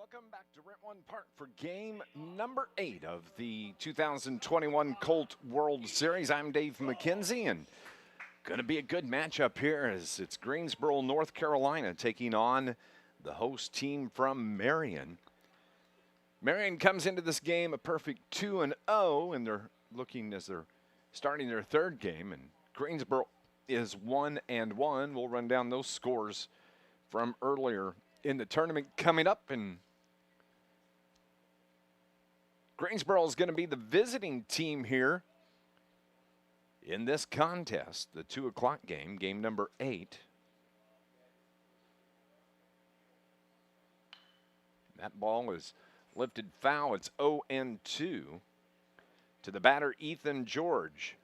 Welcome back to Rent One Park for game number 8 of the 2021 Colt World Series. I'm Dave McKenzie, and going to be a good matchup here as it's Greensboro, North Carolina, taking on the host team from Marion. Marion comes into this game a perfect 2-0, and they're looking as they're starting their third game, and Greensboro is 1-1. We'll run down those scores from earlier in the tournament coming up, and Greensboro is going to be the visiting team here in this contest, the 2 o'clock game, game number 8. That ball is lifted foul. It's 0-2 to the batter, Ethan George.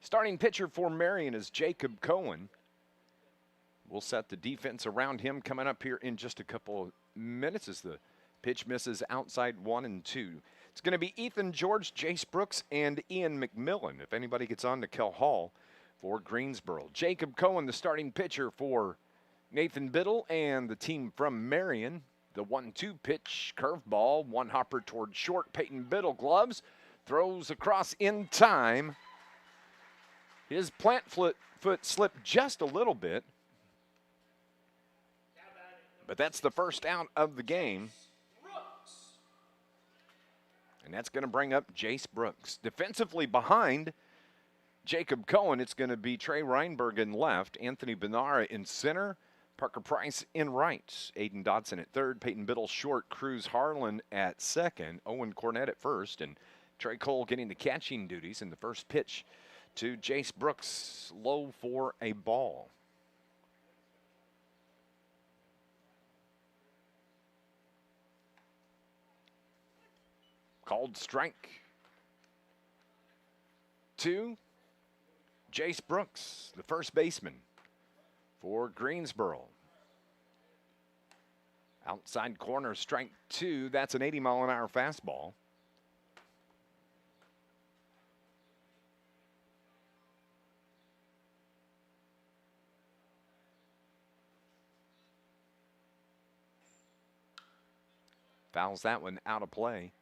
Starting pitcher for Marion is Jacob Cohen. We'll set the defense around him coming up here in just a couple of minutes as the pitch misses outside 1-2. It's going to be Ethan George, Jace Brooks, and Ian McMillan if anybody gets on to Kel Hall for Greensboro. Jacob Cohen, the starting pitcher for Nathan Biddle and the team from Marion. The 1-2 pitch, curveball, one hopper toward short. Peyton Biddle gloves, throws across in time. His plant foot slipped just a little bit, but that's the first out of the game. And that's going to bring up Jace Brooks. Defensively behind Jacob Cohen, it's going to be Trey Reinberg in left, Anthony Benara in center, Parker Price in right, Aiden Dodson at third, Peyton Biddle short, Cruz Harlan at second, Owen Cornett at first, and Trey Cole getting the catching duties in the first pitch to Jace Brooks, low for a ball. Called strike to Jace Brooks, the first baseman for Greensboro. Outside corner, strike 2. That's an 80-mile-an-hour fastball. Fouls that one out of play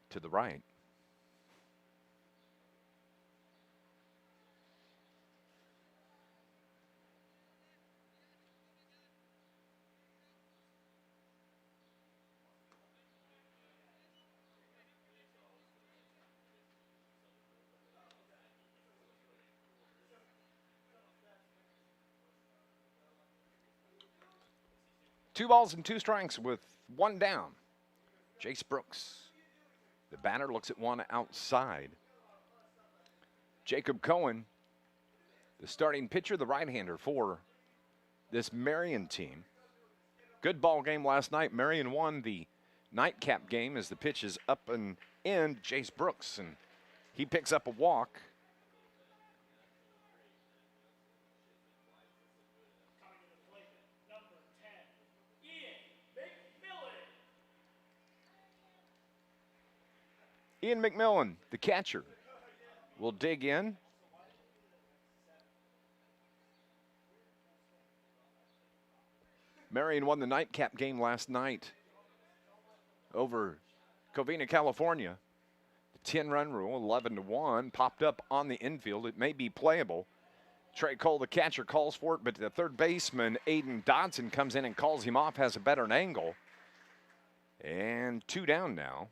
to the right. Two balls and 2 strikes with 1 down. Jace Brooks, the batter, looks at one outside. Jacob Cohen, the starting pitcher, the right-hander for this Marion team. Good ball game last night. Marion won the nightcap game as the pitch is up and in. Jace Brooks, and he picks up a walk. Ian McMillan, the catcher, will dig in. Marion won the nightcap game last night over Covina, California. The 10-run rule, 11-1, popped up on the infield. It may be playable. Trey Cole, the catcher, calls for it, but the third baseman, Aiden Dodson, comes in and calls him off, has a better angle. And 2 down now.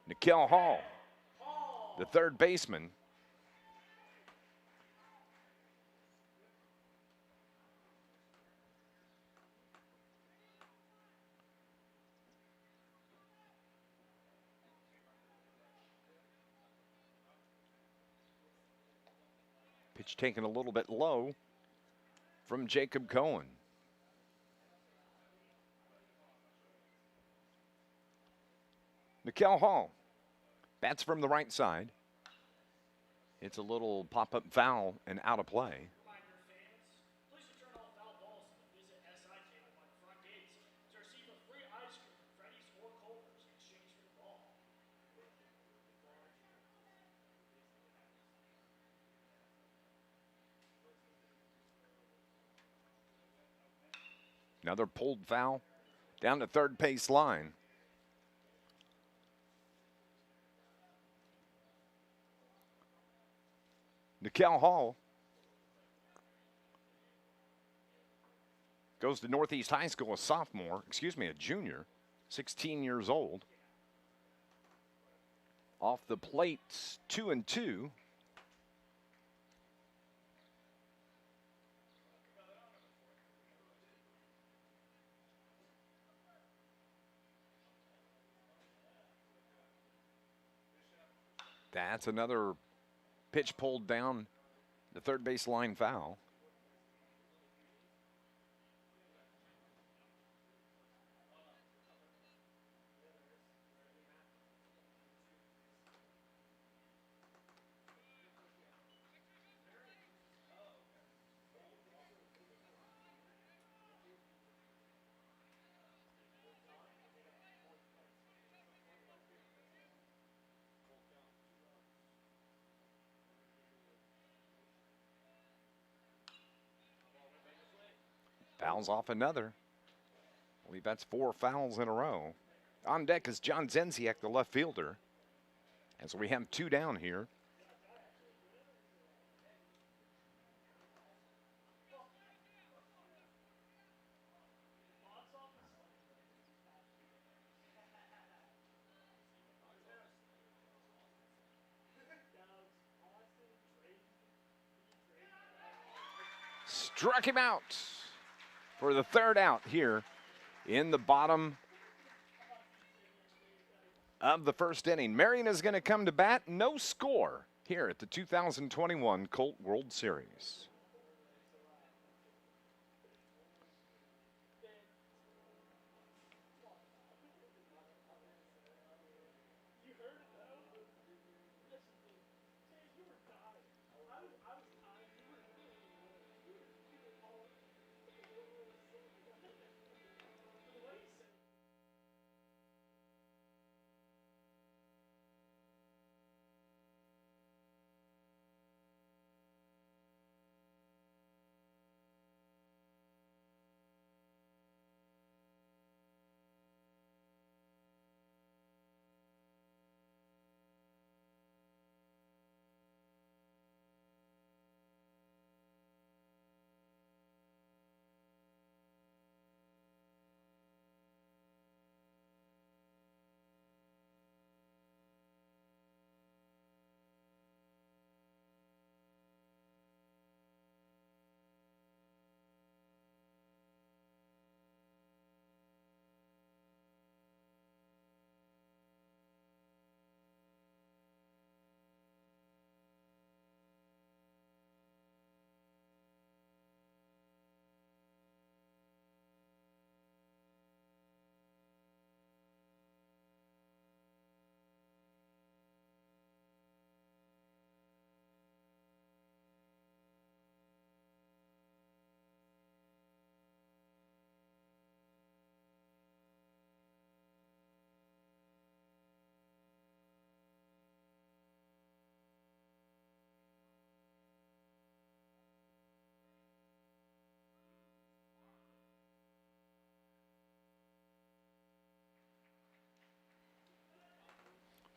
Nikhil Hall, the third baseman. Pitch taken a little bit low from Jacob Cohen. Nikhil Hall bats from the right side. It's a little pop-up foul and out of play. Another pulled foul down the third base line. Nikel Hall goes to Northeast High School, a junior, 16 years old. Off the plate, 2-2. That's another pitch pulled down the third base line foul. Fouls off another. I believe that's 4 fouls in a row. On deck is John Zenziak, the left fielder. And so we have 2 down here. Struck him out for the 3rd out here in the bottom of the 1st inning. Marion is going to come to bat. No score here at the 2021 Colt World Series.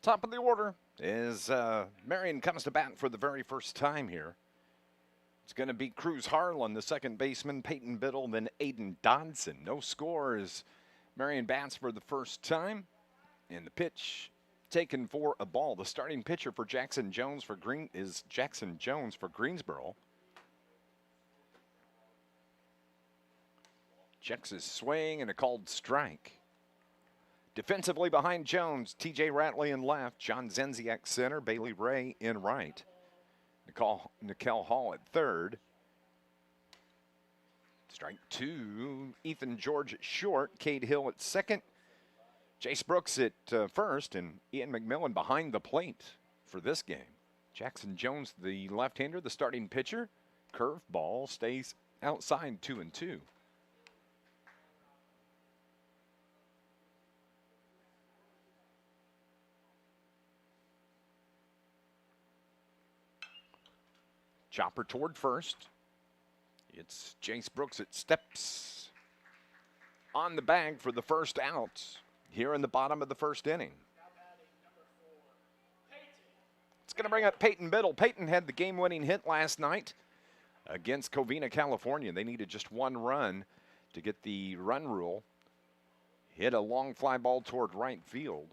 Top of the order is Marion comes to bat for the very first time here. It's going to be Cruz Harlan, the second baseman, Peyton Biddle, then Aiden Dodson. No score as Marion bats for the first time. And the pitch taken for a ball. The starting pitcher for Jackson Jones for Greensboro. Checks his swing and a called strike. Defensively behind Jones, TJ Ratley in left, John Zenziak center, Bailey Ray in right. Nikel Hall at third. Strike 2, Ethan George at short, Cade Hill at second, Jace Brooks at first, and Ian McMillan behind the plate for this game. Jackson Jones, the left-hander, the starting pitcher. Curveball stays outside 2-2. Chopper toward first. It's Jace Brooks at steps. on the bag for the first out here in the bottom of the first inning. It's going to bring up Peyton Biddle. Peyton had the game-winning hit last night against Covina, California. They needed just one run to get the run rule. Hit a long fly ball toward right field.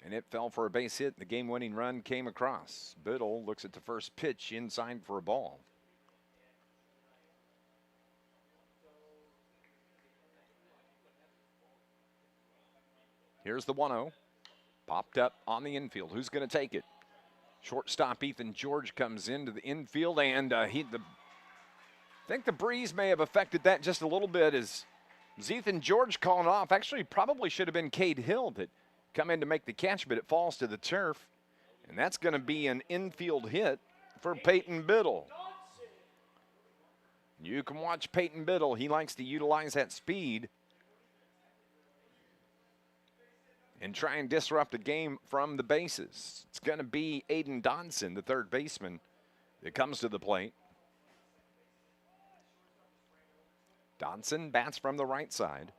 And it fell for a base hit. The game-winning run came across. Biddle looks at the first pitch inside for a ball. Here's the 1-0. Popped up on the infield. Who's going to take it? Shortstop Ethan George comes into the infield, and I think the breeze may have affected that just a little bit as Ethan George calling off. Actually, probably should have been Cade Hill that come in to make the catch, but it falls to the turf, and that's going to be an infield hit for Peyton Biddle. You can watch Peyton Biddle. He likes to utilize that speed and try and disrupt the game from the bases. It's going to be Aiden Dodson, the third baseman, that comes to the plate. Dodson bats from the right side.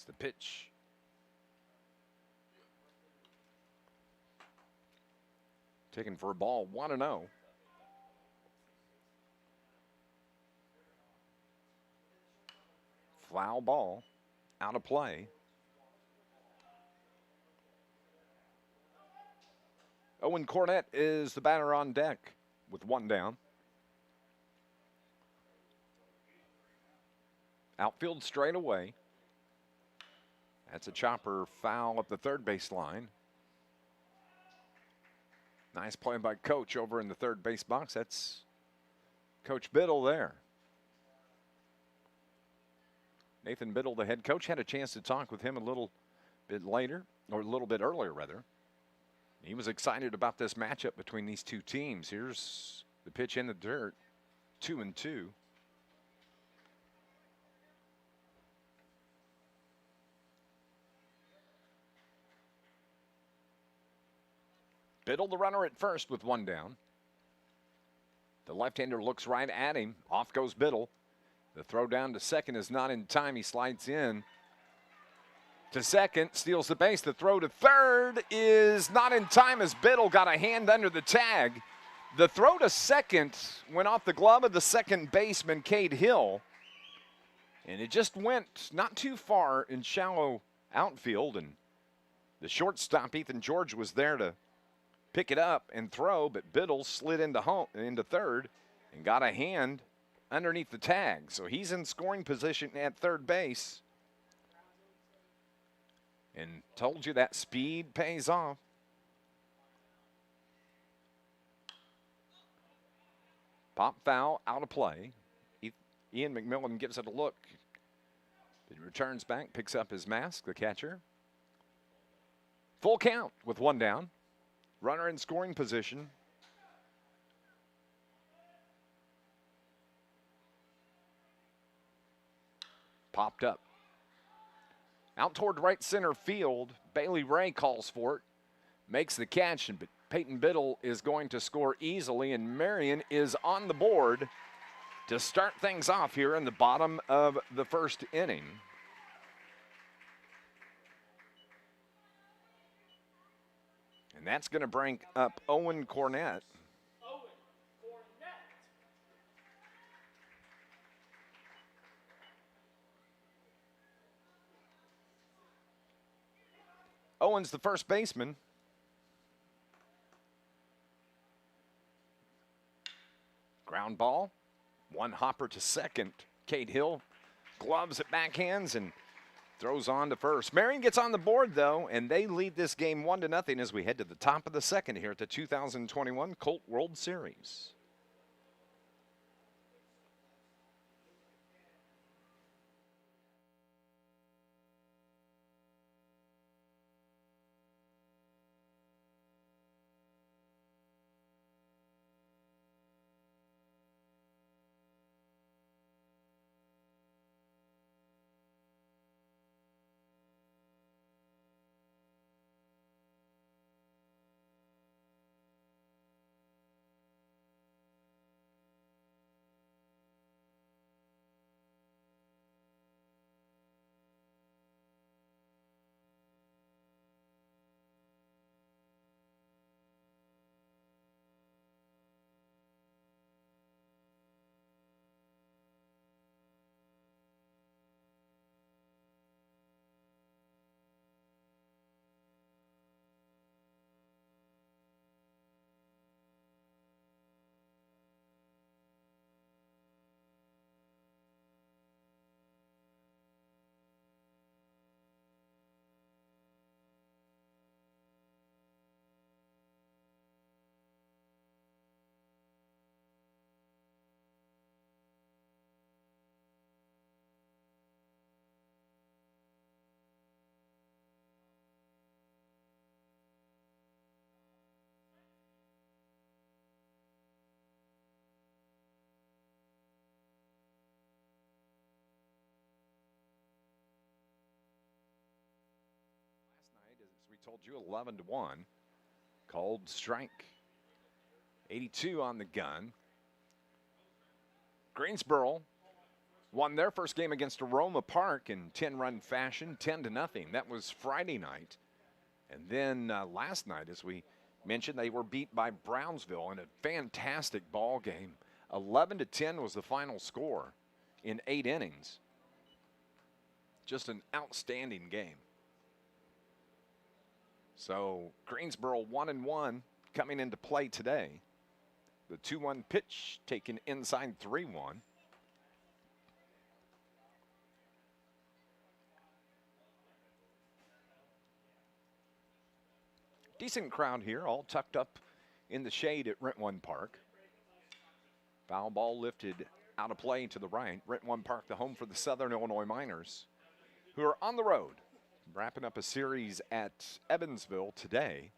The pitch. Taken for a ball, 1-0. Foul ball, out of play. Owen Cornett is the batter on deck with one down. Outfield straight away. That's a chopper foul up the third base line. Nice play by Coach over in the third base box. That's Coach Biddle there. Nathan Biddle, the head coach, had a chance to talk with him a little bit later, or a little bit earlier, rather. He was excited about this matchup between these two teams. Here's the pitch in the dirt, 2-2. Biddle, the runner at first with one down. The left-hander looks right at him. Off goes Biddle. The throw down to second is not in time. He slides in to second, steals the base. The throw to third is not in time as Biddle got a hand under the tag. The throw to second went off the glove of the second baseman, Cade Hill. And it just went not too far in shallow outfield. And the shortstop, Ethan George, was there to pick it up and throw, but Biddle slid into third and got a hand underneath the tag. So he's in scoring position at third base. And told you that speed pays off. Pop foul, out of play. Ian McMillan gives it a look. He returns back, picks up his mask, the catcher. Full count with one down. Runner in scoring position. Popped up. Out toward right center field. Bailey Ray calls for it. Makes the catch, but Peyton Biddle is going to score easily, and Marion is on the board to start things off here in the bottom of the first inning. And that's going to bring up Owen Cornett. Owen's the first baseman. Ground ball. One hopper to second. Cade Hill gloves at backhands and throws on to first. Marion gets on the board, though, and they lead this game 1-0 as we head to the top of the second here at the 2021 Colt World Series. told you 11-1. Cold strike. 82 on the gun. Greensboro won their first game against Aroma Park in 10-run fashion, 10-0. That was Friday night. And then last night, as we mentioned, they were beat by Brownsville in a fantastic ball game. 11-10 was the final score in 8 innings. Just an outstanding game. So Greensboro 1-1 coming into play today. The 2-1 pitch taken inside 3-1. Decent crowd here, all tucked up in the shade at Rent One Park. Foul ball lifted out of play to the right. Rent One Park, the home for the Southern Illinois Miners, who are on the road, wrapping up a series at Evansville today.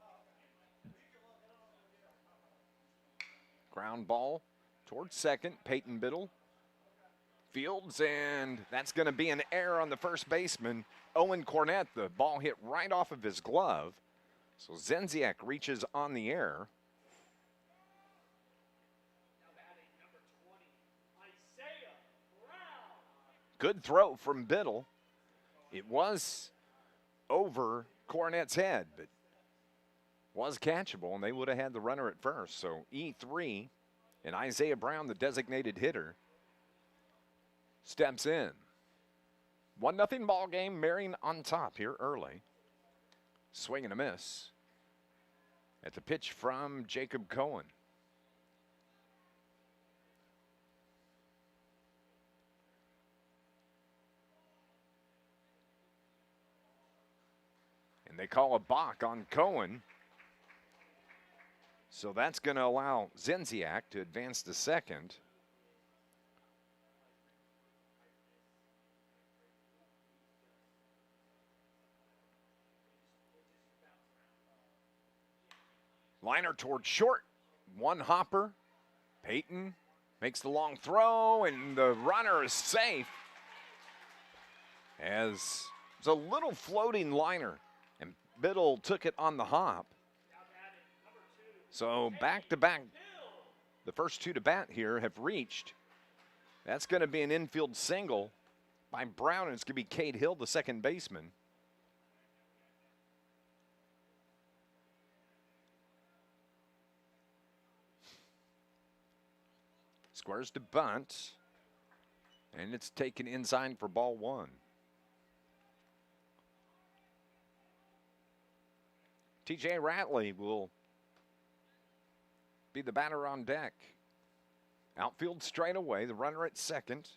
Ground ball towards second. Peyton Biddle fields, and that's going to be an error on the first baseman, Owen Cornett. The ball hit right off of his glove. So Zenziak reaches on the air. Good throw from Biddle. It was over Cornett's head, but was catchable, and they would have had the runner at first. So E3, and Isaiah Brown, the designated hitter, steps in. 1-0 ball game. Marion on top here early. Swing and a miss at the pitch from Jacob Cohen. And they call a balk on Cohen. So that's going to allow Zenziak to advance to second. Liner towards short, one hopper. Peyton makes the long throw, and the runner is safe. As it's a little floating liner, and Biddle took it on the hop. So back-to-back, the first two to bat here have reached. That's going to be an infield single by Brown, and it's going to be Cade Hill, the second baseman. Squares to bunt, and it's taken inside for ball one. TJ Ratley will be the batter on deck. Outfield straight away. The runner at second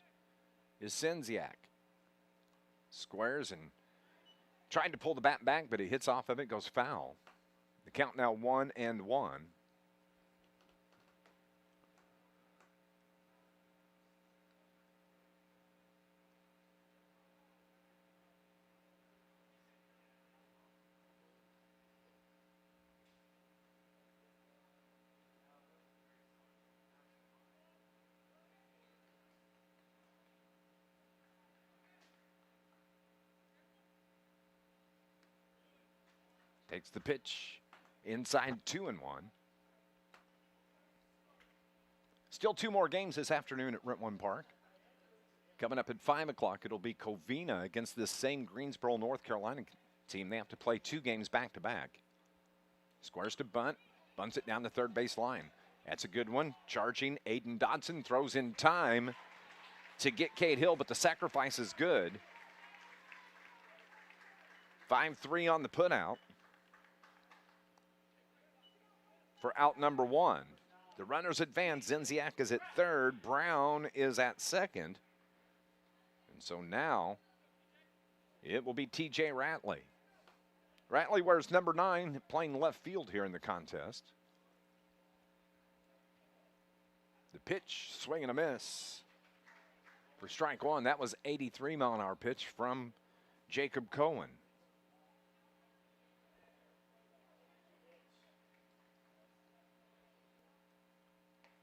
is Zenziak. Squares and tried to pull the bat back, but he hits off of it, goes foul. The count now 1-1. Takes the pitch inside 2-1. Still two more games this afternoon at Rent One Park. Coming up at 5 o'clock, it'll be Covina against this same Greensboro, North Carolina team. They have to play 2 games back-to-back. Squares to bunt, bunts it down the third base line. That's a good one. Charging, Aiden Dodson throws in time to get Cade Hill, but the sacrifice is good. 5-3 on the putout for out number 1. The runners advance. Zenziak is at third. Brown is at second. And so now it will be TJ Ratley. Ratley wears number 9, playing left field here in the contest. The pitch, swing and a miss for strike one. That was 83-mile-an-hour pitch from Jacob Cohen.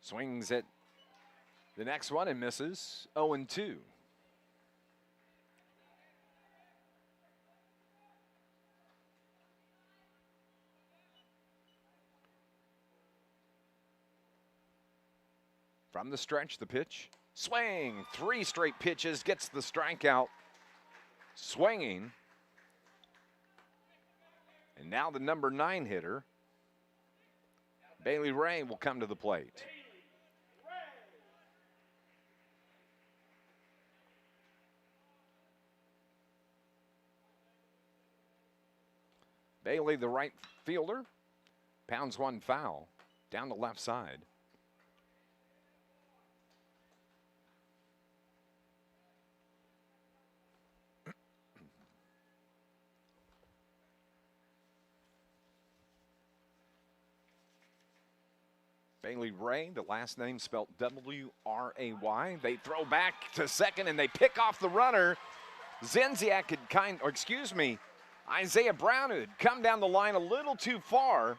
Swings at the next one and misses. 0-2. From the stretch, the pitch. Swing. 3 straight pitches. Gets the strikeout. Swinging. And now the number 9 hitter, Bailey Ray, will come to the plate. Bailey, the right fielder, pounds one foul down the left side. Bailey Ray, the last name spelled W-R-A-Y. They throw back to second and they pick off the runner. Zenziak had Isaiah Brown had come down the line a little too far.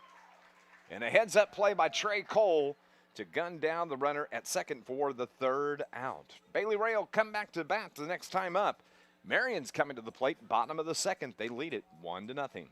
And a heads-up play by Trey Cole to gun down the runner at second for the 3rd out. Bailey Ray will come back to bat the next time up. Marion's coming to the plate, bottom of the 2nd. They lead it 1-0.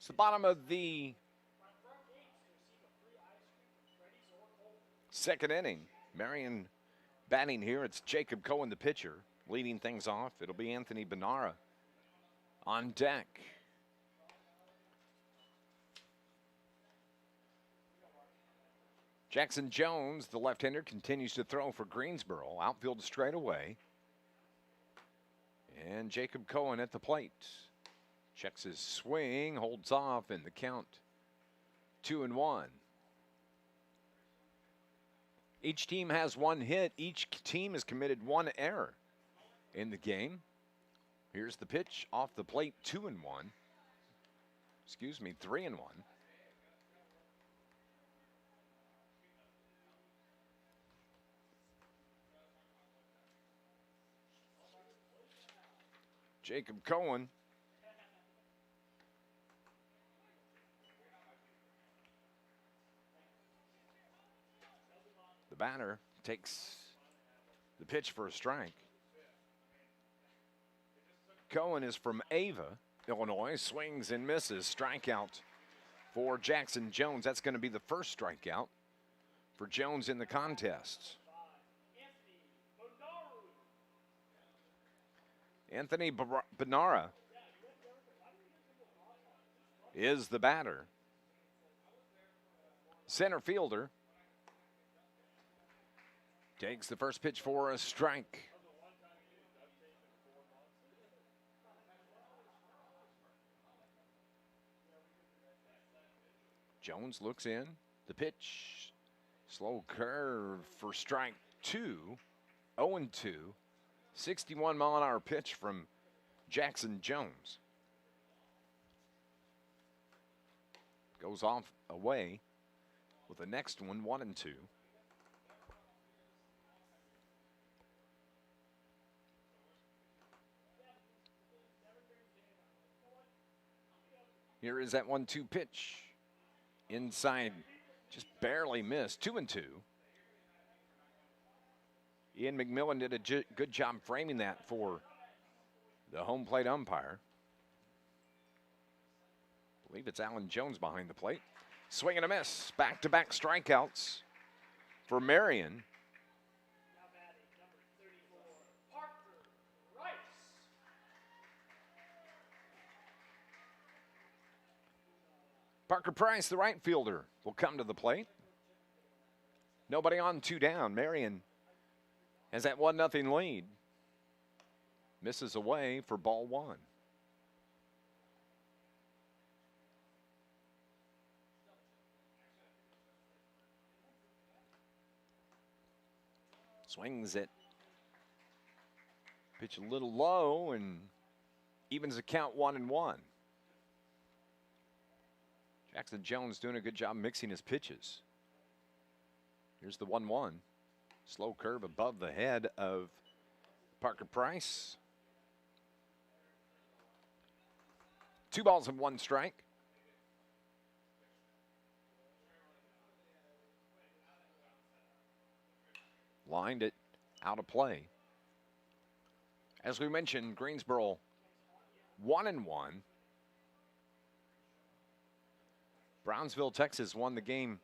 It's the bottom of the 2nd inning. Marion batting here. It's Jacob Cohen, the pitcher, leading things off. It'll be Anthony Benara on deck. Jackson Jones, the left-hander, continues to throw for Greensboro. Outfield straightaway. And Jacob Cohen at the plate. Checks his swing, holds off, and the count 2-1. Each team has 1 hit. Each team has committed 1 error in the game. Here's the pitch off the plate, 2-1. 3-1. Jacob Cohen. The batter takes the pitch for a strike. Cohen is from Ava, Illinois, swings and misses. Strikeout for Jackson Jones. That's going to be the first strikeout for Jones in the contest. Anthony Benara is the batter. Center fielder takes the first pitch for a strike. Jones looks in. The pitch, slow curve for strike 2. 0-2. 61-mile-an-hour pitch from Jackson Jones. Goes off away with the next one, 1-2. Here is that 1-2 pitch. Inside, just barely missed. 2-2. Ian McMillan did a good job framing that for the home plate umpire. I believe it's Alan Jones behind the plate. Swing and a miss. Back-to-back strikeouts for Marion. Parker Price, the right fielder, will come to the plate. Nobody on, 2 down. Marion has that 1-0 lead. Misses away for ball 1. Swings it. Pitch a little low and evens the count 1-1. Jackson Jones doing a good job mixing his pitches. Here's the 1-1. Slow curve above the head of Parker Price. 2 balls and 1 strike. Lined it out of play. As we mentioned, Greensboro 1-1. Brownsville, Texas won the game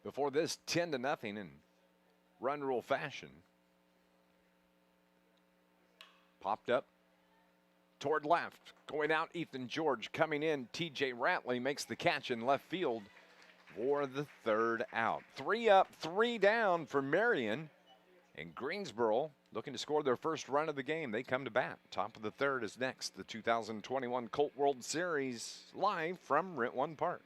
before this 10-0 in run rule fashion. Popped up toward left. Going out, Ethan George. Coming in, TJ Ratley makes the catch in left field for the 3rd out. 3 up, 3 down for Marion. And Greensboro looking to score their first run of the game. They come to bat. Top of the 3rd is next. The 2021 Colt World Series live from Rent One Park.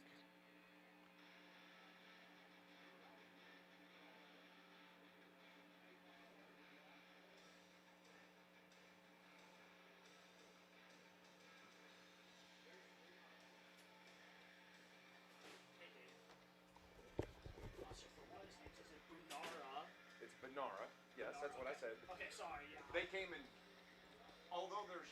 It's Benara. Yes, that's what I said. Okay, sorry. Yeah. They came in, although they're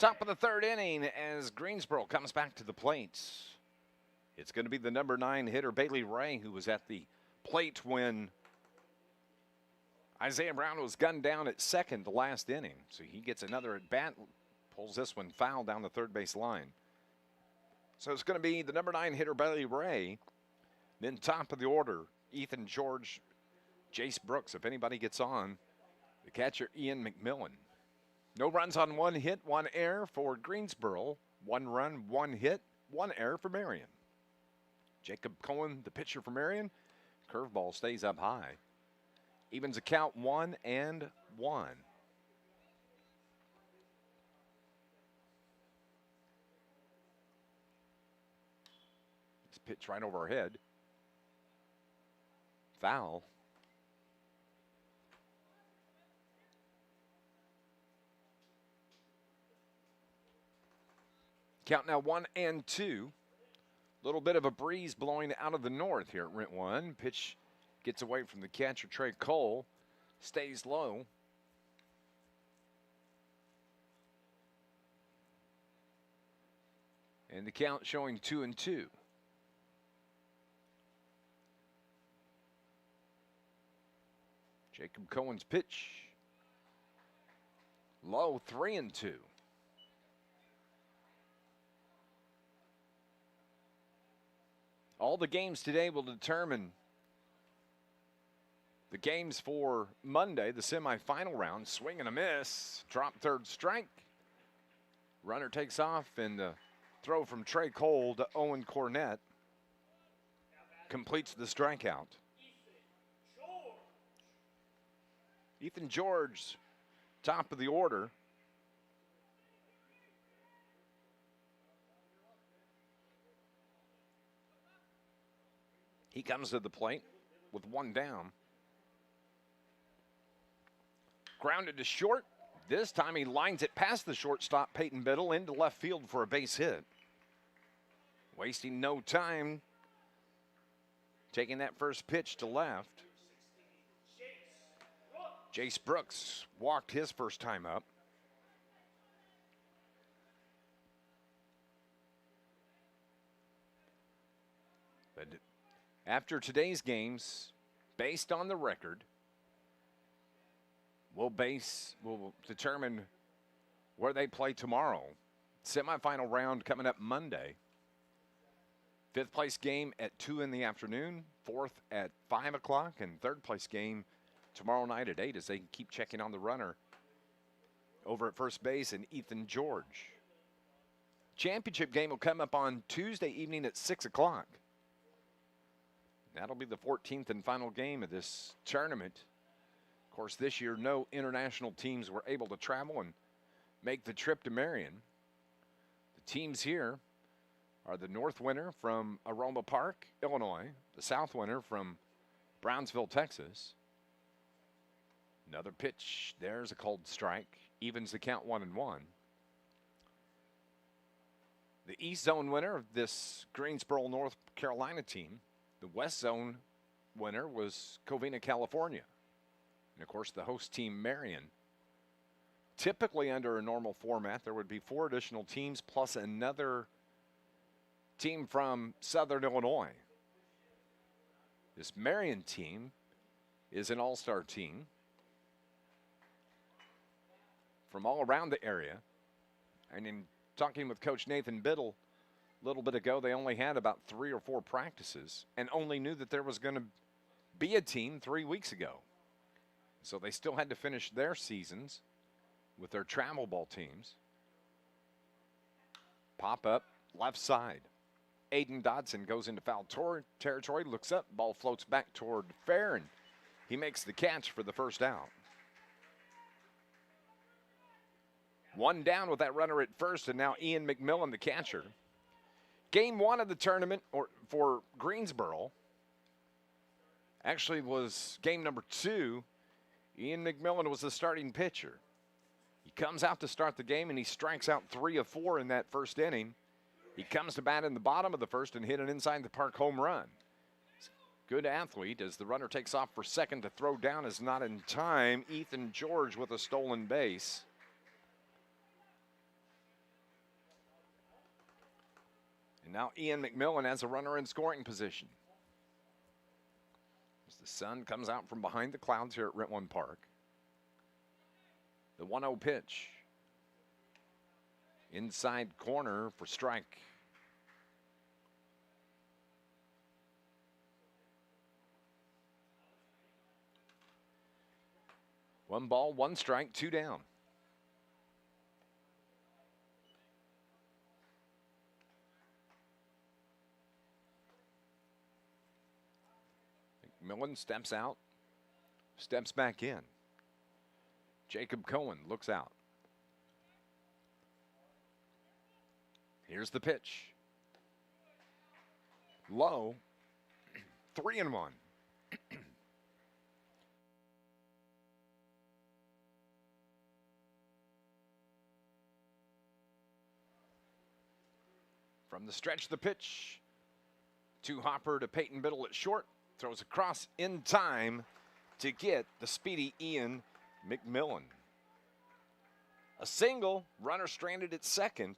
top of the 3rd inning as Greensboro comes back to the plate. It's going to be the number 9 hitter, Bailey Ray, who was at the plate when Isaiah Brown was gunned down at second the last inning. So he gets another at bat, pulls this one foul down the 3rd base line. So it's going to be the number 9 hitter, Bailey Ray. Then top of the order, Ethan George, Jace Brooks. If anybody gets on, the catcher, Ian McMillan. No runs on 1 hit, 1 error for Greensboro. 1 run, 1 hit, 1 error for Marion. Jacob Cohen, the pitcher for Marion. Curveball stays up high. Evens the count 1-1. This pitch right over our head. Foul. Count now 1-2. Little bit of a breeze blowing out of the north here at Rent 1. Pitch gets away from the catcher, Trey Cole. Stays low. And the count showing 2-2. Jacob Cohen's pitch. Low, 3-2. All the games today will determine the games for Monday, the semifinal round. Swing and a miss. Drop third strike. Runner takes off, and the throw from Trey Cole to Owen Cornett completes the strikeout. Ethan George, top of the order. He comes to the plate with one down. Grounded to short. This time he lines it past the shortstop, Peyton Biddle, into left field for a base hit. Wasting no time. Taking that first pitch to left. Jace Brooks walked his first time up. But after today's games, based on the record, we'll determine where they play tomorrow. Semifinal round coming up Monday. Fifth place game at 2 in the afternoon, fourth at 5 o'clock, and third place game tomorrow night at 8 as they keep checking on the runner over at first base and Ethan George. Championship game will come up on Tuesday evening at 6 o'clock. That'll be the 14th and final game of this tournament. Of course, this year, no international teams were able to travel and make the trip to Marion. The teams here are the North winner from Aroma Park, Illinois, the South winner from Brownsville, Texas. Another pitch, there's a cold strike, evens the count 1-1. The East Zone winner of this Greensboro, North Carolina team, the West Zone winner was Covina, California. And of course, the host team, Marion. Typically under a normal format, there would be 4 additional teams plus another team from Southern Illinois. This Marion team is an all-star team from all around the area. And in talking with Coach Nathan Biddle a little bit ago, they only had about 3 or 4 practices and only knew that there was going to be a team 3 weeks ago. So they still had to finish their seasons with their travel ball teams. Pop up, left side. Aiden Dodson goes into foul territory, looks up, ball floats back toward fair, and he makes the catch for the first out. One down with that runner at first, and now Ian McMillan, the catcher. Game 1 of the tournament for Greensboro actually was game number 2. Ian McMillan was the starting pitcher. He comes out to start the game, and he strikes out 3 of 4 in that first inning. He comes to bat in the bottom of the first and hit an inside-the-park home run. Good athlete as the runner takes off for second to throw down is not in time. Ethan George with a stolen base. And now Ian McMillan has a runner in scoring position. As the sun comes out from behind the clouds here at Rent 1 Park. The 1-0 pitch. Inside corner for strike. One ball, 1 strike, 2 down. McMillan steps out, steps back in. Jacob Cohen looks out. Here's the pitch. Low, 3-1. From the stretch, the pitch. Two-hopper to Peyton Biddle at short. Throws across in time to get the speedy Ian McMillan. A single, runner stranded at second.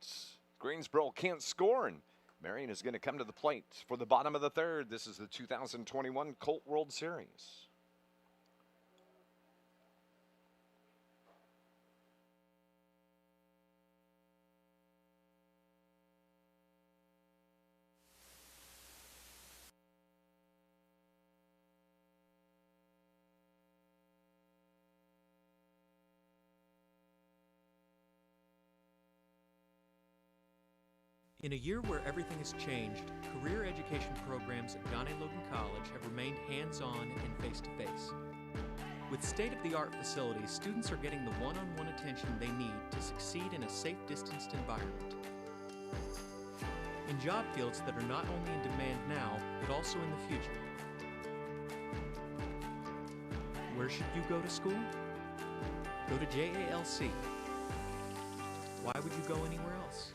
Greensboro can't score, and Marion is going to come to the plate for the bottom of the third. This is the 2021 Colt World Series. In a year where everything has changed, career education programs at Ghana Logan College have remained hands-on and face-to-face. With state-of-the-art facilities, students are getting the one-on-one attention they need to succeed in a safe, distanced environment. In job fields that are not only in demand now, but also in the future. Where should you go to school? Go to JALC. Why would you go anywhere else?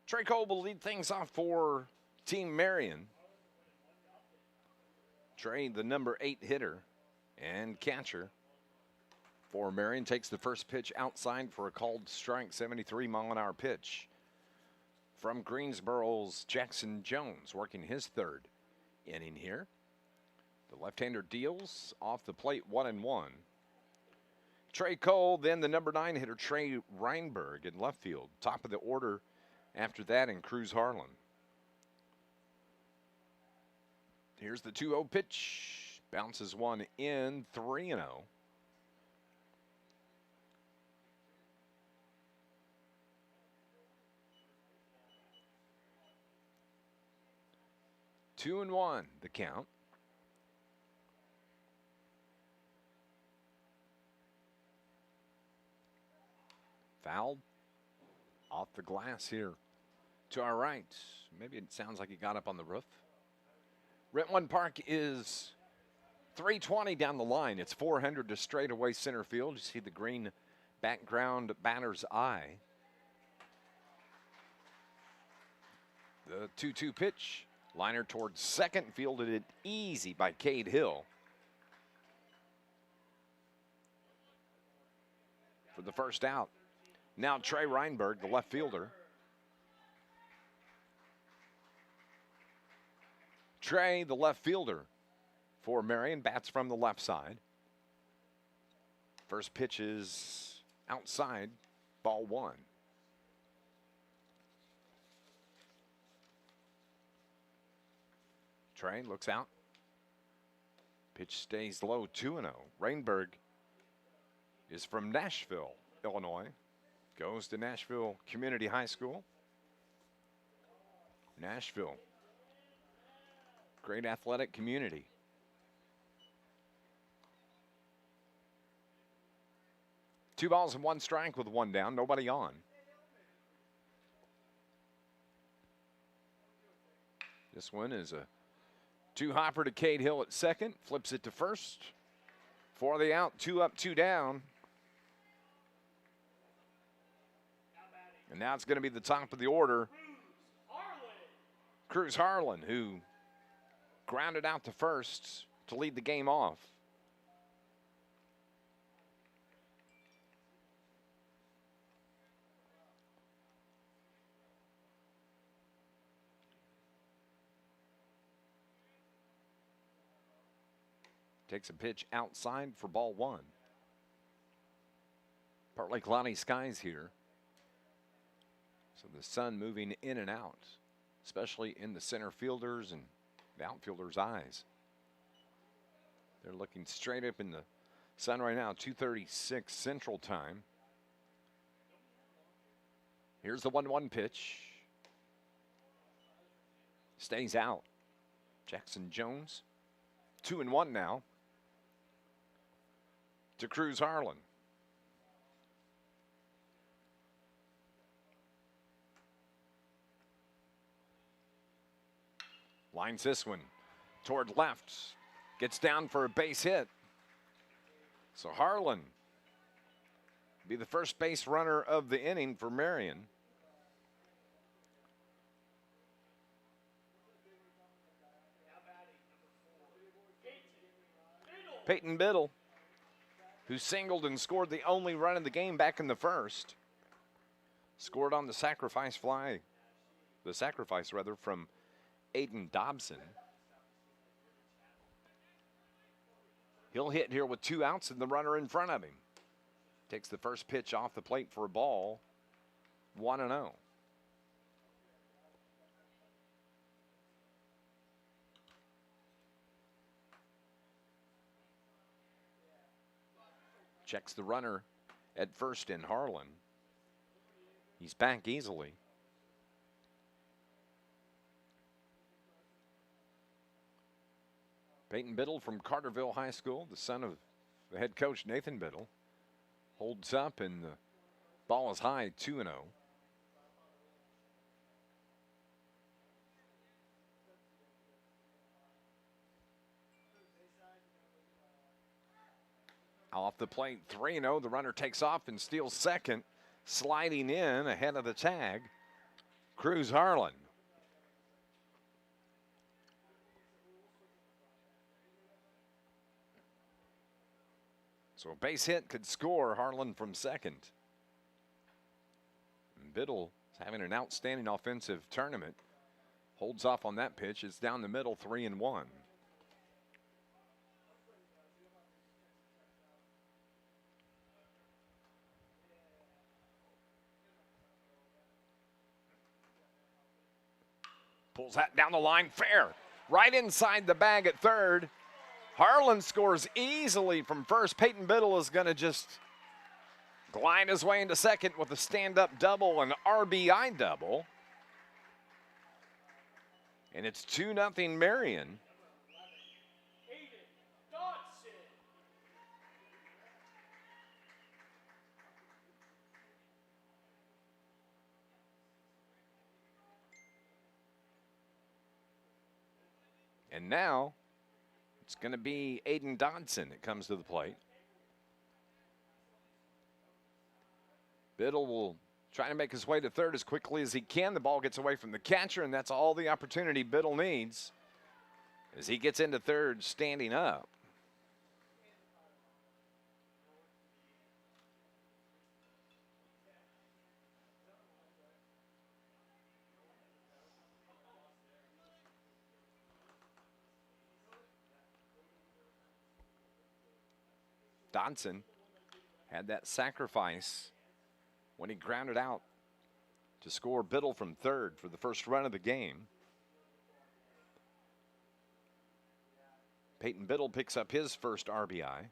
Trey Colt will lead things off for Team Marion. Trey, the number 8 hitter and catcher for Marion, takes the first pitch outside for a called strike, 73-mile-an-hour pitch. From Greensboro's Jackson Jones, working his third inning here. The left-hander deals off the plate, 1-1. Trey Colt, then the number 9 hitter, Trey Reinberg in left field. Top of the order after that in Cruz Harlan. Here's the 2-0 pitch. Bounces one in, 3-0. Two and one, the count. Fouled off the glass here to our right. Maybe it sounds like he got up on the roof. Rentwood Park is 320 down the line. It's 400 to straightaway center field. You see the green background batter's eye. The 2-2 pitch. Liner towards second, fielded it easy by Cade Hill. For the first out. Now Trey Reinberg, the left fielder. Trey, the left fielder for Marion, bats from the left side. First pitch is outside, ball 1. Trey looks out. Pitch stays low, 2-0. Reinberg is from Nashville, Illinois. Goes to Nashville Community High School. Nashville. Great athletic community. Two balls and one strike with one down, nobody on. This one is a two-hopper to Cade Hill at second. Flips it to first. For the out, 2 up, 2 down. And now it's going to be the top of the order. Cruz Harlan, who grounded out to first to lead the game off. takes a pitch outside for ball one. Partly cloudy skies here. So the sun moving in and out, especially in the center fielders and the outfielders' eyes. They're looking straight up in the sun right now, 2:36 Central Time. Here's the 1-1 pitch. Stays out. Jackson Jones, 2-1 now to Cruz Harlan. Lines this one toward left. Gets down for a base hit. So Harlan be the first base runner of the inning for Marion. Peyton Biddle, who singled and scored the only run of the game back in the first, scored on the sacrifice fly, from Aiden Dobson. He'll hit here with 2 outs and the runner in front of him. Takes the first pitch off the plate for a ball, 1-0. Checks the runner at first in Harlan. He's back easily. Peyton Biddle from Carterville High School, the son of the head coach Nathan Biddle, holds up and the ball is high, 2-0. Off the plate, 3-0. The runner takes off and steals second, sliding in ahead of the tag, Cruz Harlan. So a base hit could score Harlan from second. And Biddle is having an outstanding offensive tournament. Holds off on that pitch. It's down the middle, 3-1. Pulls that down the line, fair. Right inside the bag at third. Harlan scores easily from first. Peyton Biddle is going to just glide his way into second with a stand-up double, an RBI double. And it's 2-0 Marion. And now it's going to be Aiden Dodson that comes to the plate. Biddle will try to make his way to third as quickly as he can. The ball gets away from the catcher, and that's all the opportunity Biddle needs as he gets into third standing up. Dodson had that sacrifice when he grounded out to score Biddle from third for the first run of the game. Peyton Biddle picks up his first RBI.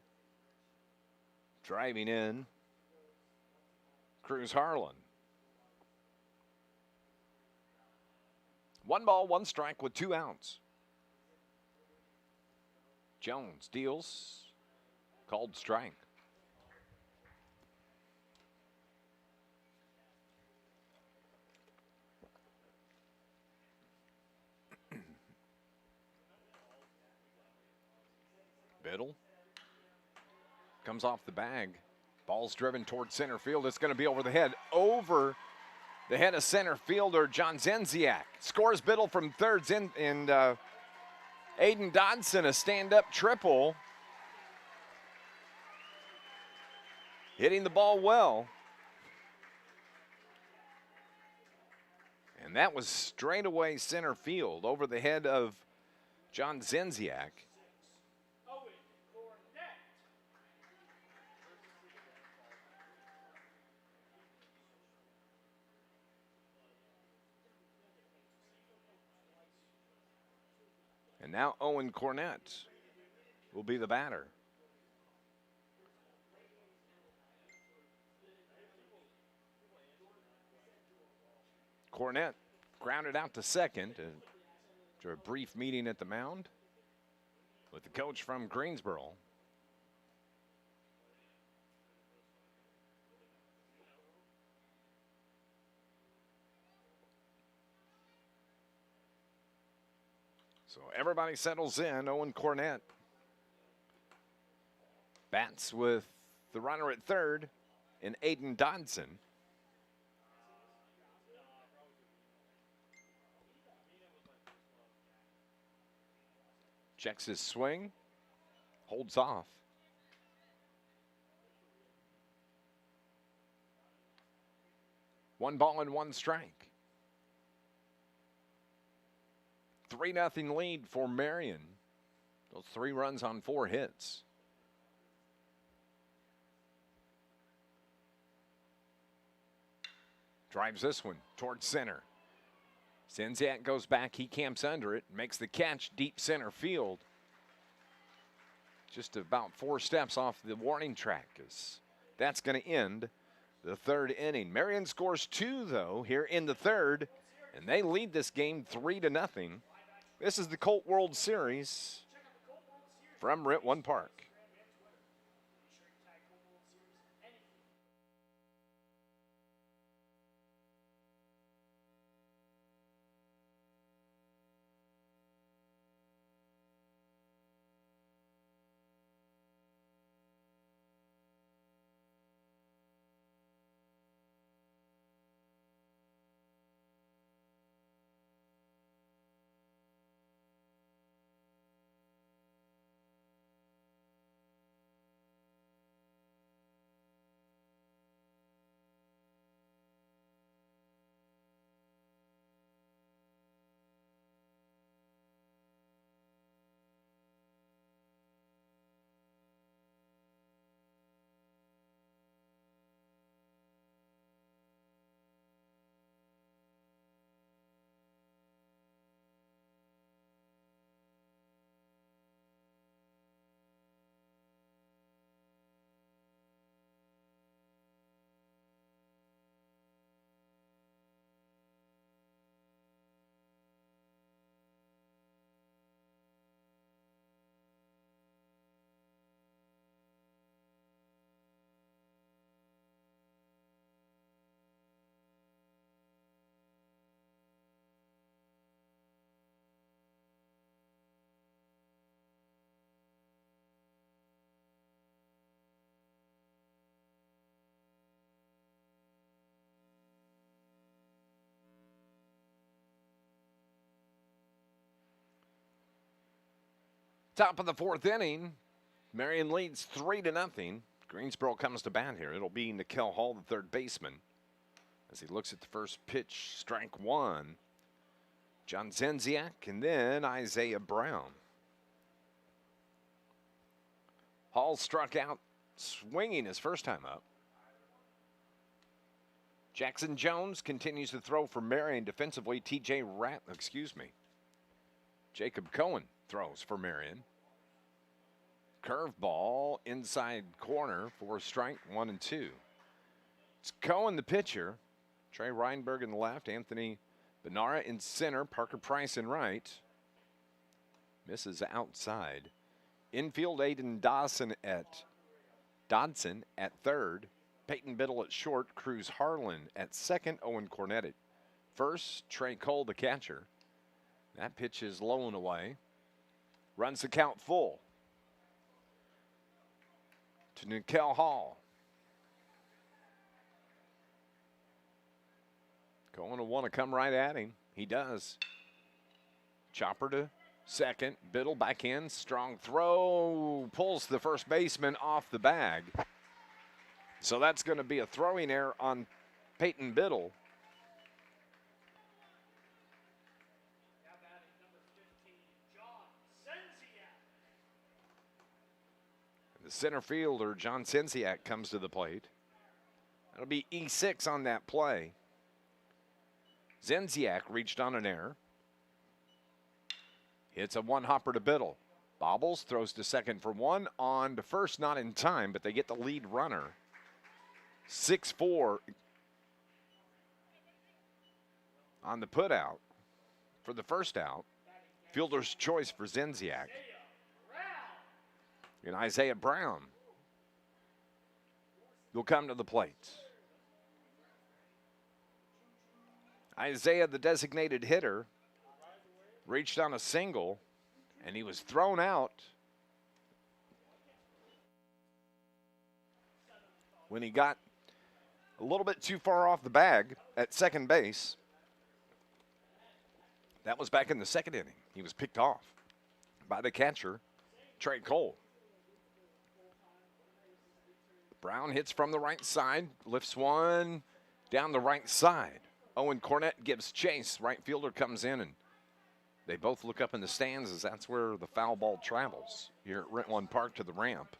Driving in, Cruz Harlan. 1 ball, 1 strike with 2 outs. Jones deals. Called strike. Biddle comes off the bag. Ball's driven towards center field. It's going to be over the head of center fielder John Zenziak. Scores Biddle from third. And Aiden Dodson, a stand-up triple. Hitting the ball well. And that was straightaway center field over the head of John Zenziak. now Owen Cornett will be the batter. Cornett grounded out to second after a brief meeting at the mound with the coach from Greensboro. So everybody settles in. Owen Cornett bats with the runner at third and Aiden Dodson. Checks his swing, holds off. One ball and one strike. 3-0 lead for Marion. Those 3 runs on 4 hits. Drives this one towards center. Senziak goes back, he camps under it, makes the catch deep center field. Just about 4 steps off the warning track. That's going to end the 3rd inning. Marion scores 2, though, here in the 3rd, and they lead this game 3-0. This is the Colt World Series from Ritwan Park. Top of the 4th inning. Marion leads 3-0. Greensboro comes to bat here. It'll be Nikel Hall, the 3rd baseman. As he looks at the first pitch, strike 1. John Zenziak and then Isaiah Brown. Hall struck out swinging his first time up. Jackson Jones continues to throw for Marion defensively. Jacob Cohen throws for Marion. Curveball inside corner for strike 1 and 2. It's Cohen the pitcher. Trey Reinberg in the left. Anthony Benara in center. Parker Price in right. Misses outside. Infield Aiden Dodson at third. Peyton Biddle at short. Cruz Harlan at second. Owen Cornett at first. Trey Cole the catcher. That pitch is low and away. Runs the count full to Nikel Hall. Going to want to come right at him. He does. Chopper to second. Biddle back in. Strong throw. Pulls the first baseman off the bag. So that's going to be a throwing error on Peyton Biddle. The center fielder, John Senziak, comes to the plate. That'll be E6 on that play. Zenziak reached on an error. Hits a one-hopper to Biddle. Bobbles, throws to second for one. On to first, not in time, but they get the lead runner. 6-4 on the putout for the first out. Fielder's choice for Zenziak. And Isaiah Brown will come to the plate. Isaiah, the designated hitter, reached on a single, and he was thrown out when he got a little bit too far off the bag at second base. That was back in the second inning. He was picked off by the catcher, Trey Colt. Brown hits from the right side, lifts one down the right side. Owen Cornett gives chase. Right fielder comes in, and they both look up in the stands as that's where the foul ball travels here at Rent One Park to the ramp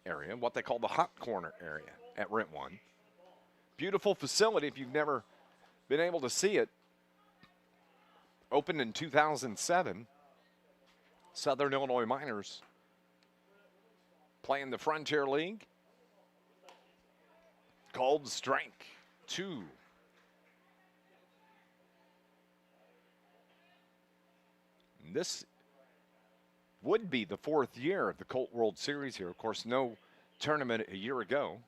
area, what they call the hot corner area at Rent One. Beautiful facility if you've never been able to see it. Opened in 2007. Southern Illinois Miners playing the Frontier League. Called strike 2. And this would be the 4th year of the Colt World Series here. Of course, no tournament a year ago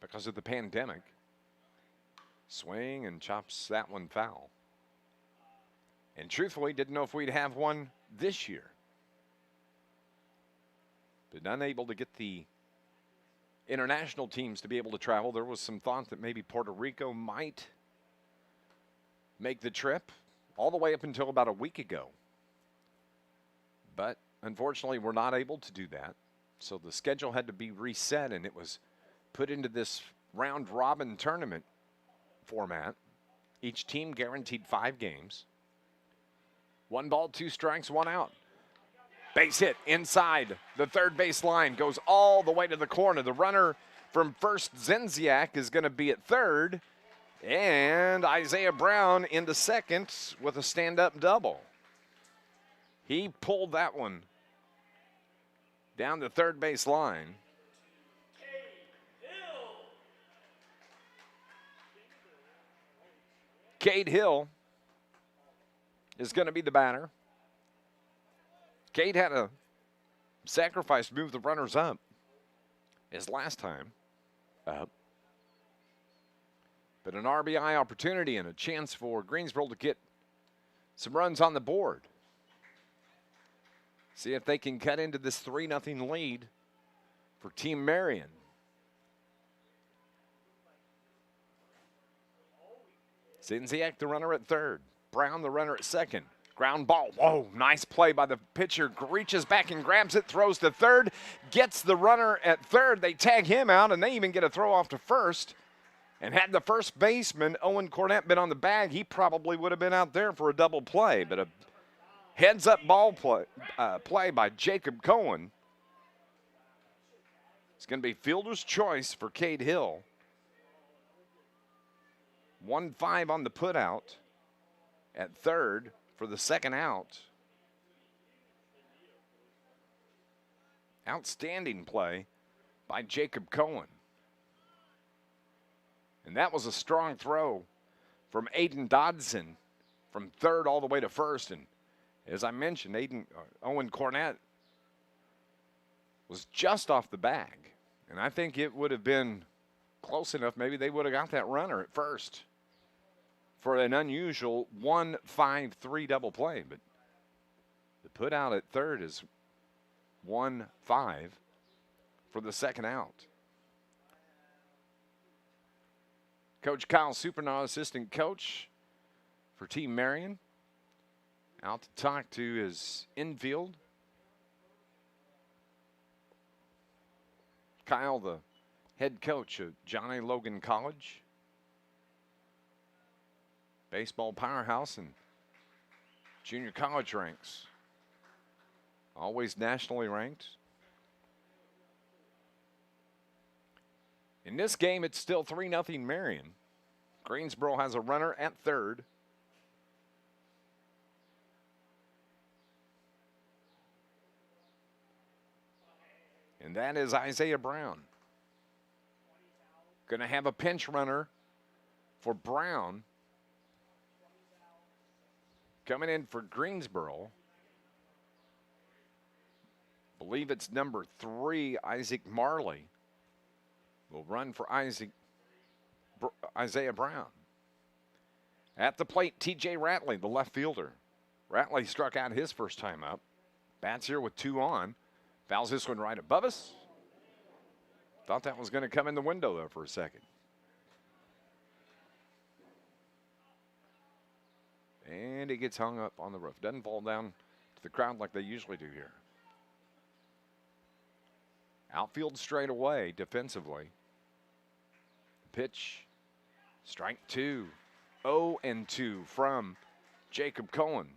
because of the pandemic. Swing and chops that one foul. And truthfully, didn't know if we'd have one this year. But unable to get the international teams to be able to travel. There was some thought that maybe Puerto Rico might make the trip all the way up until about a week ago. But unfortunately, we're not able to do that. So the schedule had to be reset, and it was put into this round-robin tournament format. Each team guaranteed 5 games. 1 ball, 2 strikes, 1 out. Base hit inside the third base line, goes all the way to the corner. The runner from first, Zenziak, is going to be at third. And Isaiah Brown into second with a stand-up double. He pulled that one down the third base line. Cade Hill is going to be the batter. Cade had a sacrifice to move the runners up his last time up. But an RBI opportunity and a chance for Greensboro to get some runs on the board. See if they can cut into this 3-0 lead for Team Marion. Zenziak, the runner at third. Brown, the runner at second. Ground ball. Whoa, nice play by the pitcher. Reaches back and grabs it, throws to third, gets the runner at third. They tag him out, and they even get a throw off to first. And had the first baseman, Owen Cornett, been on the bag, he probably would have been out there for a double play. But a heads-up ball play by Jacob Cohen. It's going to be fielder's choice for Cade Hill. 1-5 on the putout at third for the second out. Outstanding play by Jacob Cohen. And that was a strong throw from Aiden Dodson from third all the way to first. And as I mentioned, Owen Cornett was just off the bag. And I think it would have been close enough. Maybe they would have got that runner at first for an unusual 1-5-3 double play. But the put out at third is 1-5 for the second out. Coach Kyle Supernaw, assistant coach for Team Marion, out to talk to his infield. Kyle, the head coach of John A. Logan College. Baseball powerhouse and junior college ranks. Always nationally ranked. In this game, it's still 3-0 Marion. Greensboro has a runner at third. and that is Isaiah Brown. Going to have a pinch runner for Brown. Coming in for Greensboro. Believe it's number 3, Isaac Marley. Will run for Isaiah Brown. At the plate, TJ Ratley, the left fielder. Ratley struck out his first time up. Bats here with 2 on. Fouls this one right above us. Thought that was going to come in the window, though, for a second. And it gets hung up on the roof. Doesn't fall down to the ground like they usually do here. Outfield straight away defensively. Pitch, strike 2. 0-2 from Jacob Cohen.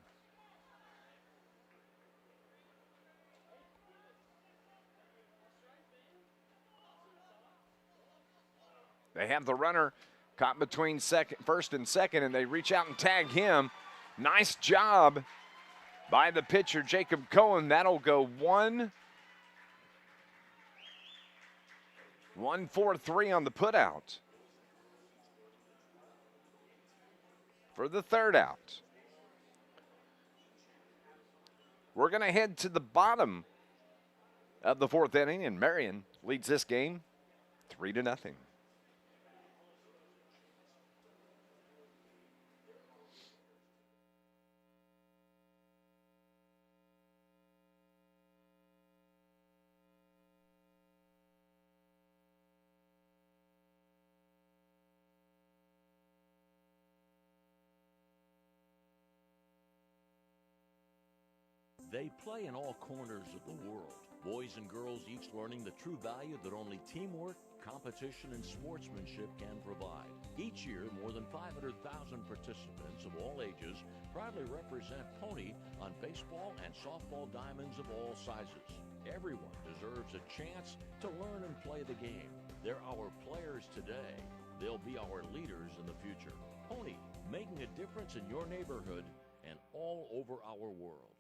They have the runner caught between first and second, and they reach out and tag him. Nice job by the pitcher, Jacob Cohen. That'll go 1-4-3 on the putout for the third out. We're going to head to the bottom of the 4th inning, and Marion leads this game 3-0. They play in all corners of the world. Boys and girls each learning the true value that only teamwork, competition, and sportsmanship can provide. Each year, more than 500,000 participants of all ages proudly represent Pony on baseball and softball diamonds of all sizes. Everyone deserves a chance to learn and play the game. They're our players today. They'll be our leaders in the future. Pony, making a difference in your neighborhood and all over our world.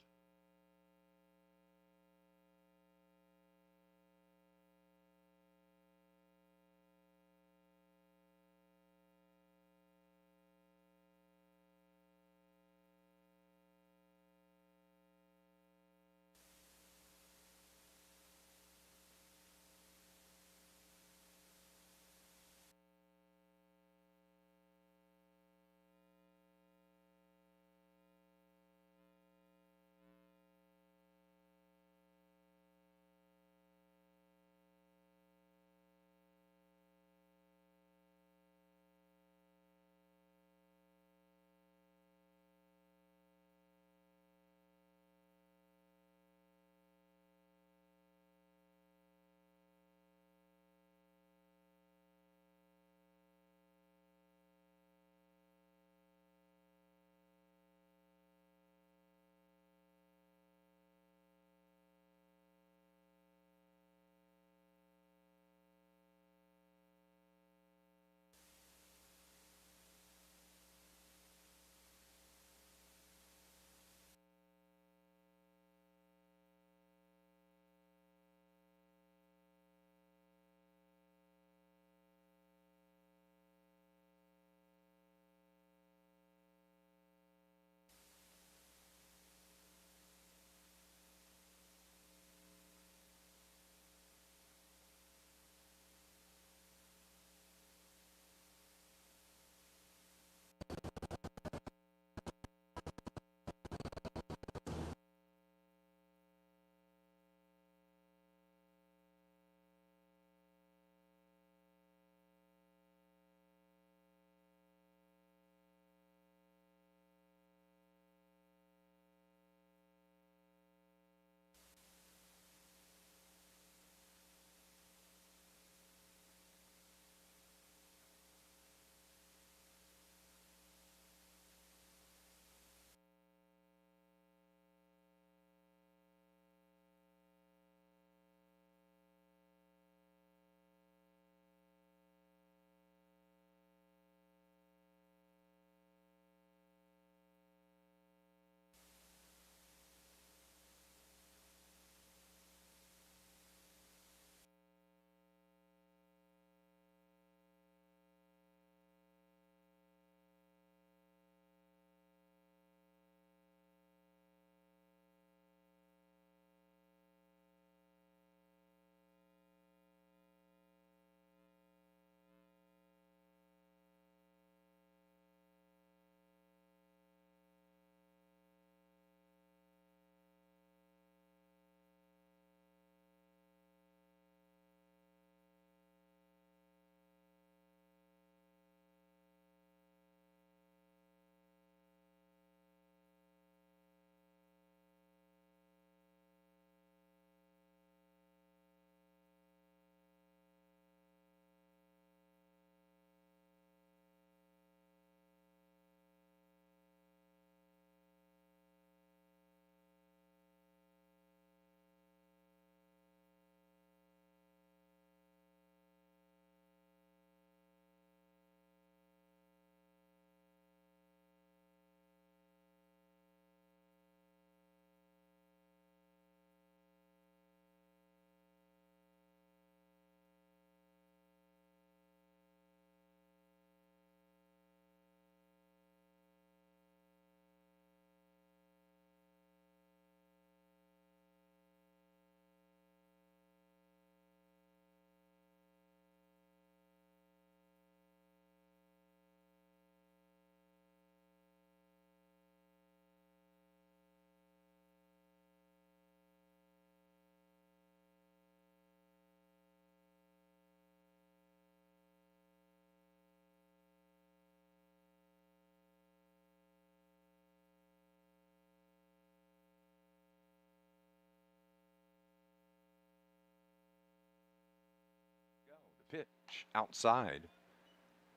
pitch outside.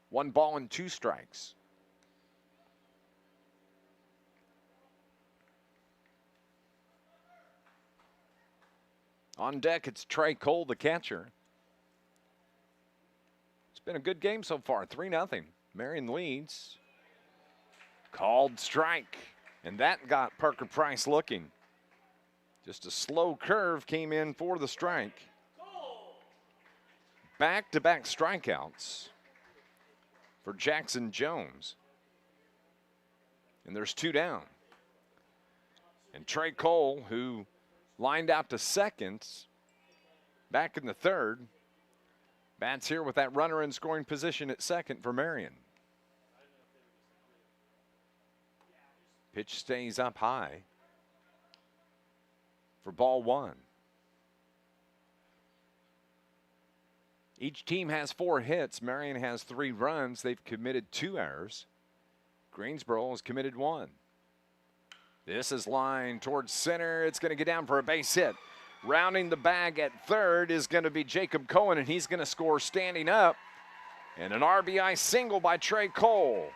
1 ball and 2 strikes. On deck, it's Trey Cole, the catcher. It's been a good game so far, 3-0. Marion leads. Called strike, and that got Parker Price looking. Just a slow curve came in for the strike. Back-to-back strikeouts for Jackson Jones. And there's 2 down. And Trey Cole, who lined out to second back in the 3rd, bats here with that runner in scoring position at second for Marion. Pitch stays up high for ball 1. Each team has 4 hits. Marion has 3 runs. They've committed 2 errors. Greensboro has committed 1. This is lined towards center. It's going to get down for a base hit. Rounding the bag at 3rd is going to be Jacob Cohen, and he's going to score standing up. And an RBI single by Trey Cole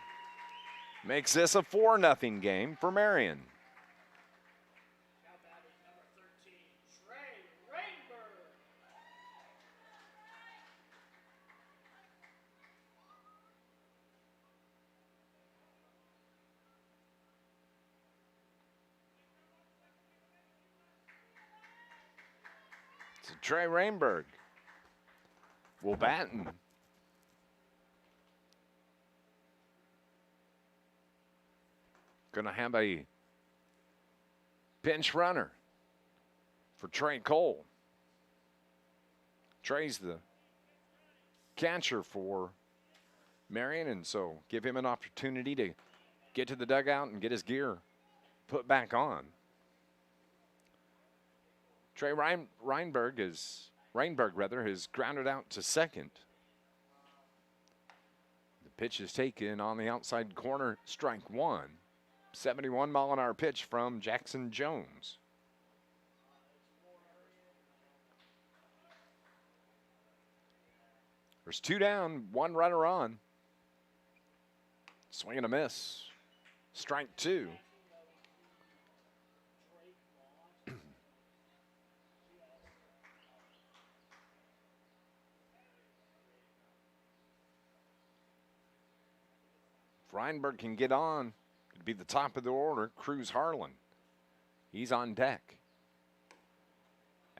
makes this a 4-0 game for Marion. So Trey Rainberg will batten. Going to have a pinch runner for Trey Cole. Trey's the catcher for Marion, and so give him an opportunity to get to the dugout and get his gear put back on. Trey Rainberg has grounded out to second. The pitch is taken on the outside corner, strike 1. 71-mile-an-hour pitch from Jackson Jones. There's 2 down, 1 runner on. Swing and a miss. Strike 2. If Reinberg can get on, it'd be the top of the order, Cruz Harlan. He's on deck.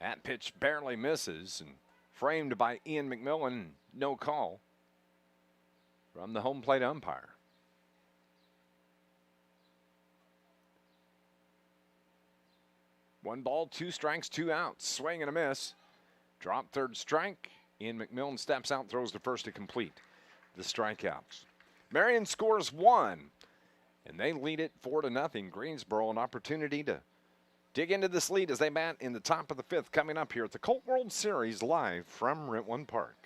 That pitch barely misses and framed by Ian McMillan. No call from the home plate umpire. One ball, 2 strikes, 2 outs. Swing and a miss. Drop 3rd strike. Ian McMillan steps out, throws to first to complete the strikeouts. Marion scores 1, and they lead it 4-0. Greensboro an opportunity to dig into this lead as they bat in the top of the 5th, coming up here at the Colt World Series live from Rentwood Park.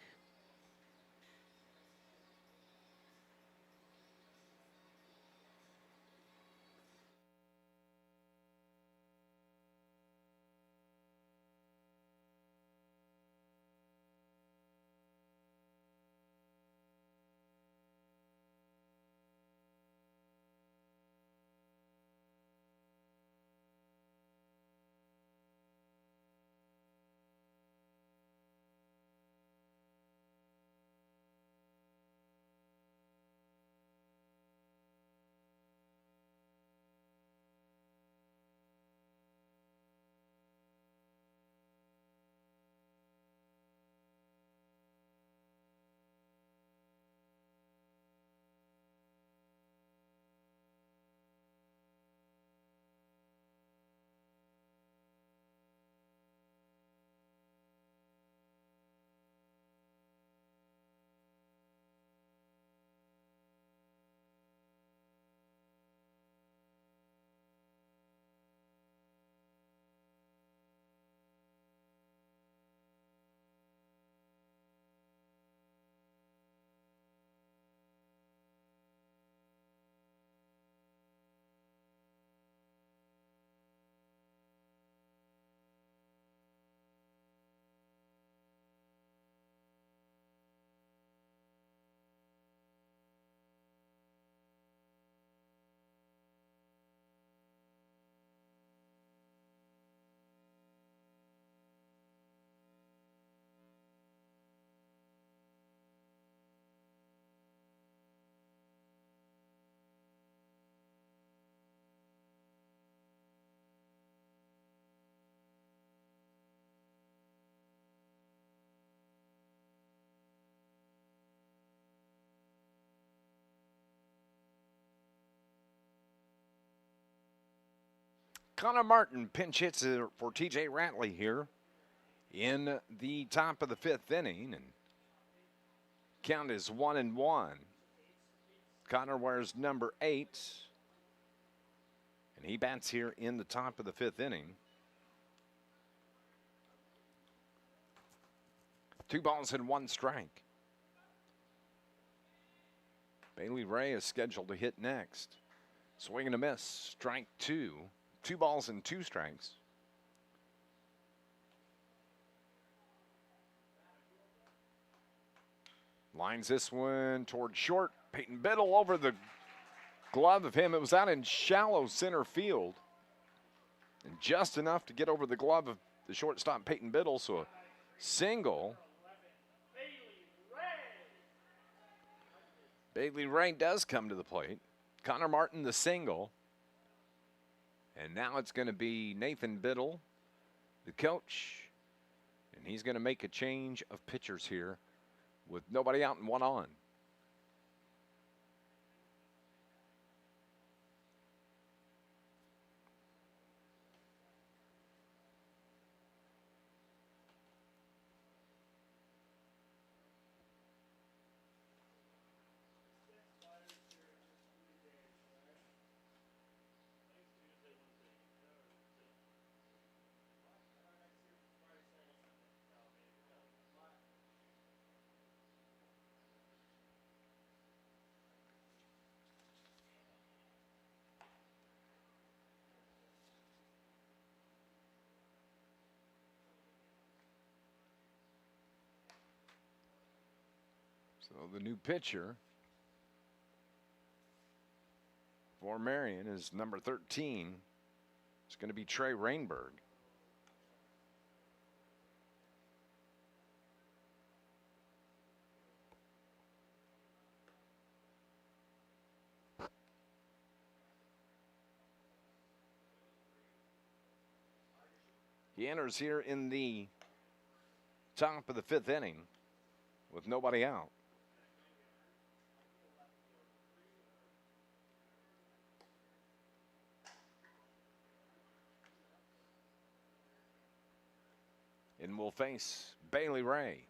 Connor Martin pinch hits for TJ Ratley here in the top of the 5th inning, and count is 1-1. Connor wears number 8, and he bats here in the top of the 5th inning. 2 balls and 1 strike. Bailey Ray is scheduled to hit next. Swing and a miss, strike 2. 2 balls and 2 strikes. Lines this one toward short. Peyton Biddle over the glove of him. It was out in shallow center field. And just enough to get over the glove of the shortstop, Peyton Biddle. So a single. Bailey Ray does come to the plate. Connor Martin the single. And now it's going to be Nathan Biddle, the coach. And he's going to make a change of pitchers here with nobody out and 1 on. So the new pitcher for Marion is number 13. It's going to be Trey Rainberg. He enters here in the top of the 5th inning with nobody out. And we'll face Bailey Ray.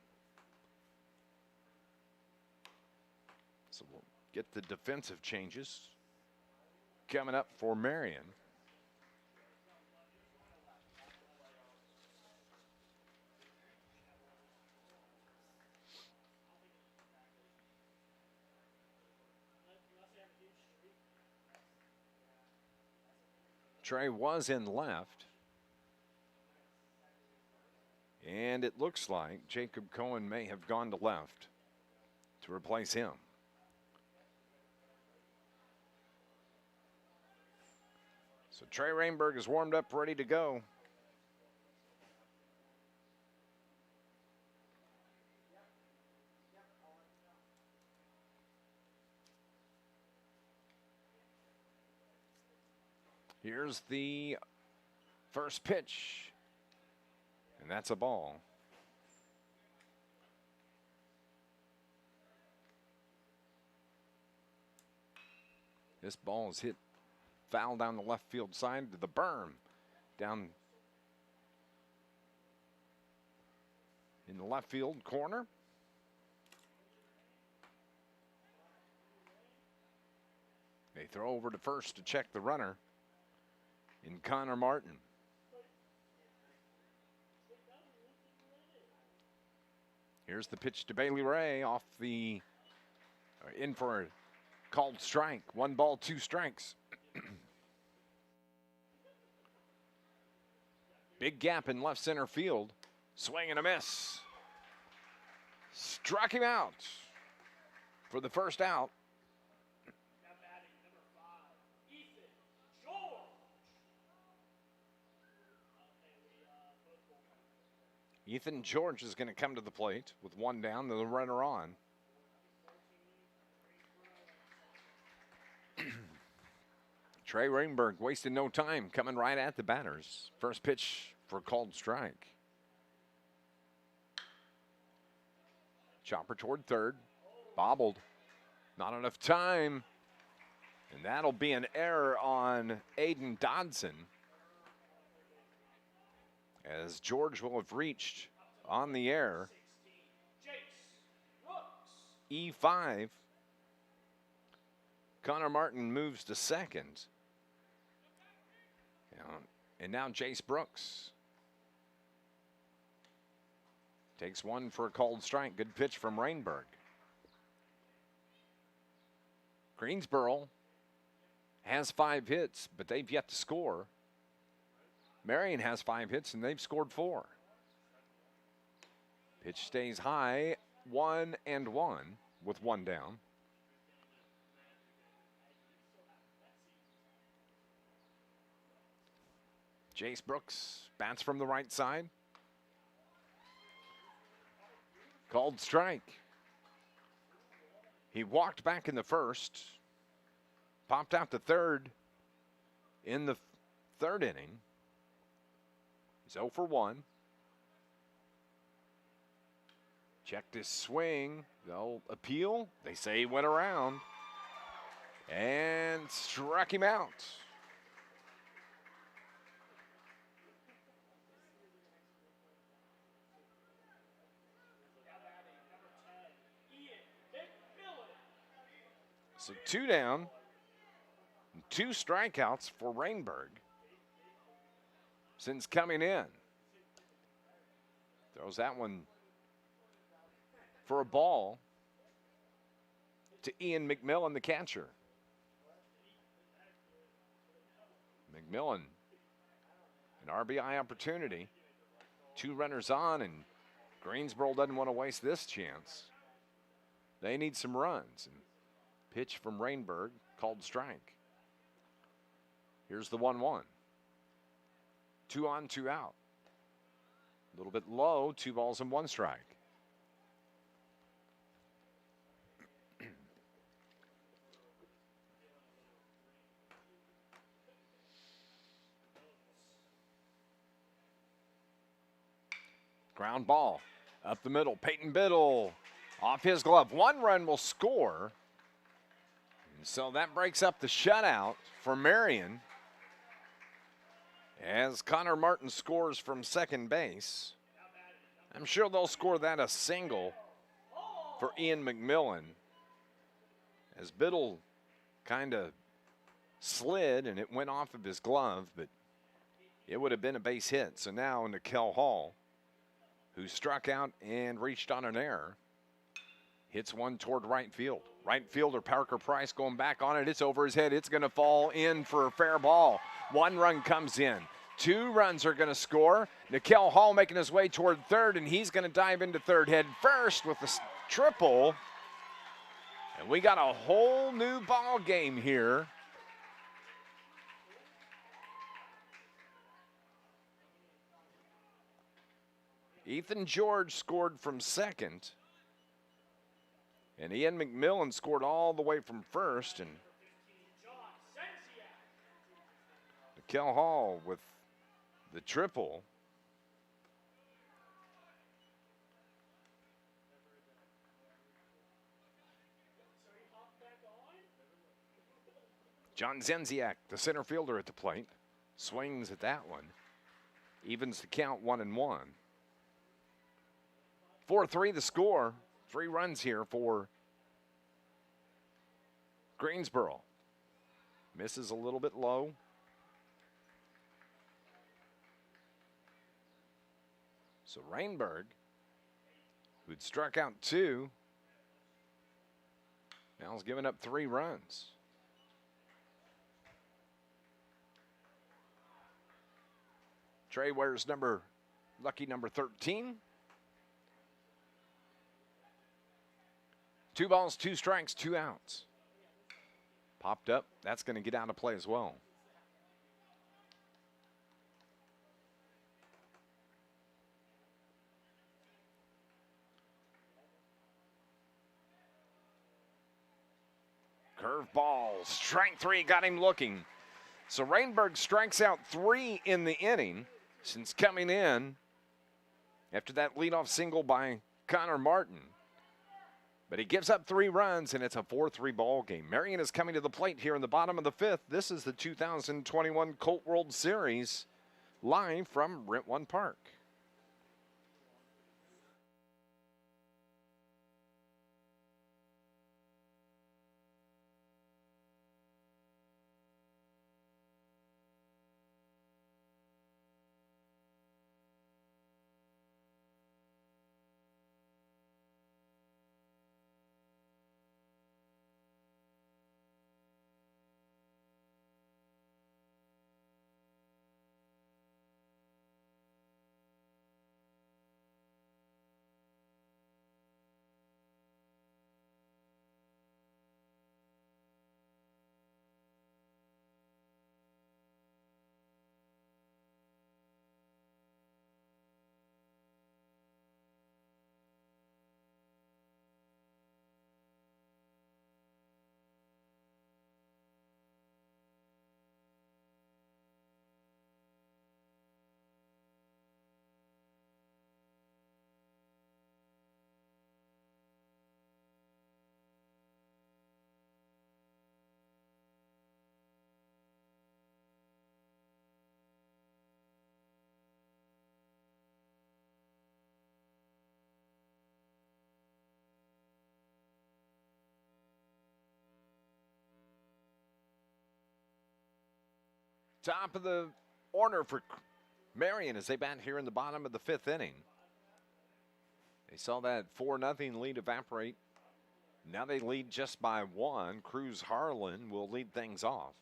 So we'll get the defensive changes coming up for Marion. Trey was in left. And it looks like Jacob Cohen may have gone to left to replace him. So Trey Rainberg is warmed up, ready to go. Here's the first pitch. And that's a ball. This ball is hit foul down the left field side to the berm. Down in the left field corner. They throw over to first to check the runner in Connor Martin. Here's the pitch to Bailey Ray off the, in for a called strike. 1 ball, 2 strikes. Big gap in left center field. Swing and a miss. Struck him out for the first out. Ethan George is going to come to the plate with 1 down, the runner on. Trey Rainberg wasted no time, coming right at the batters. First pitch for a called strike. Chopper toward third, bobbled. Not enough time. And that'll be an error on Aiden Dodson. as George will have reached on the air. E5. Connor Martin moves to second. And now Jace Brooks takes one for a called strike. Good pitch from Rainberg. Greensboro has 5 hits, but they've yet to score. Marion has 5 hits, and they've scored 4. Pitch stays high, 1-1 with 1 down. Jace Brooks bats from the right side. Called strike. He walked back in the first, popped out to third in the 3rd inning. He's 0 for 1. Checked his swing. They'll appeal. They say he went around and struck him out. So 2 down, 2 strikeouts for Rainberg since coming in. Throws that one for a ball to Ian McMillan, the catcher. McMillan, an RBI opportunity. 2 runners on, and Greensboro doesn't want to waste this chance. They need some runs. And pitch from Rainberg, called strike. Here's the 1-1. 2 on, 2 out. A little bit low, 2 balls and 1 strike. Ground ball up the middle. Peyton Biddle off his glove. 1 run will score. And so that breaks up the shutout for Marion as Connor Martin scores from second base. I'm sure they'll score that a single for Ian McMillan as Biddle kind of slid and it went off of his glove, but it would have been a base hit. So now Nikel Hall, who struck out and reached on an error, hits one toward right field. Right fielder Parker Price going back on it. It's over his head. It's going to fall in for a fair ball. 1 run comes in. 2 runs are going to score. Nikel Hall making his way toward third, and he's going to dive into third head first with the triple. And we got a whole new ball game here. Ethan George scored from second. And Ian McMillan scored all the way from first. And Nikel Hall with the triple. John Zenziak, the center fielder at the plate, swings at that one. Evens the count 1-1. 4-3 the score. 3 runs here for Greensboro. Misses a little bit low. So Rainberg, who'd struck out 2, now has given up 3 runs. Trey wears lucky number 13. 2 balls, 2 strikes, 2 outs. Popped up. That's going to get out of play as well. Curveball, strike 3, got him looking. So Rainberg strikes out 3 in the inning since coming in after that leadoff single by Connor Martin. But he gives up 3 runs, and it's a 4-3 ball game. Marion is coming to the plate here in the bottom of the 5th. This is the 2021 Colt World Series live from Rent One Park. Top of the order for Marion as they bat here in the bottom of the 5th inning. They saw that 4-0 lead evaporate. Now they lead just by 1. Cruz Harlan will lead things off.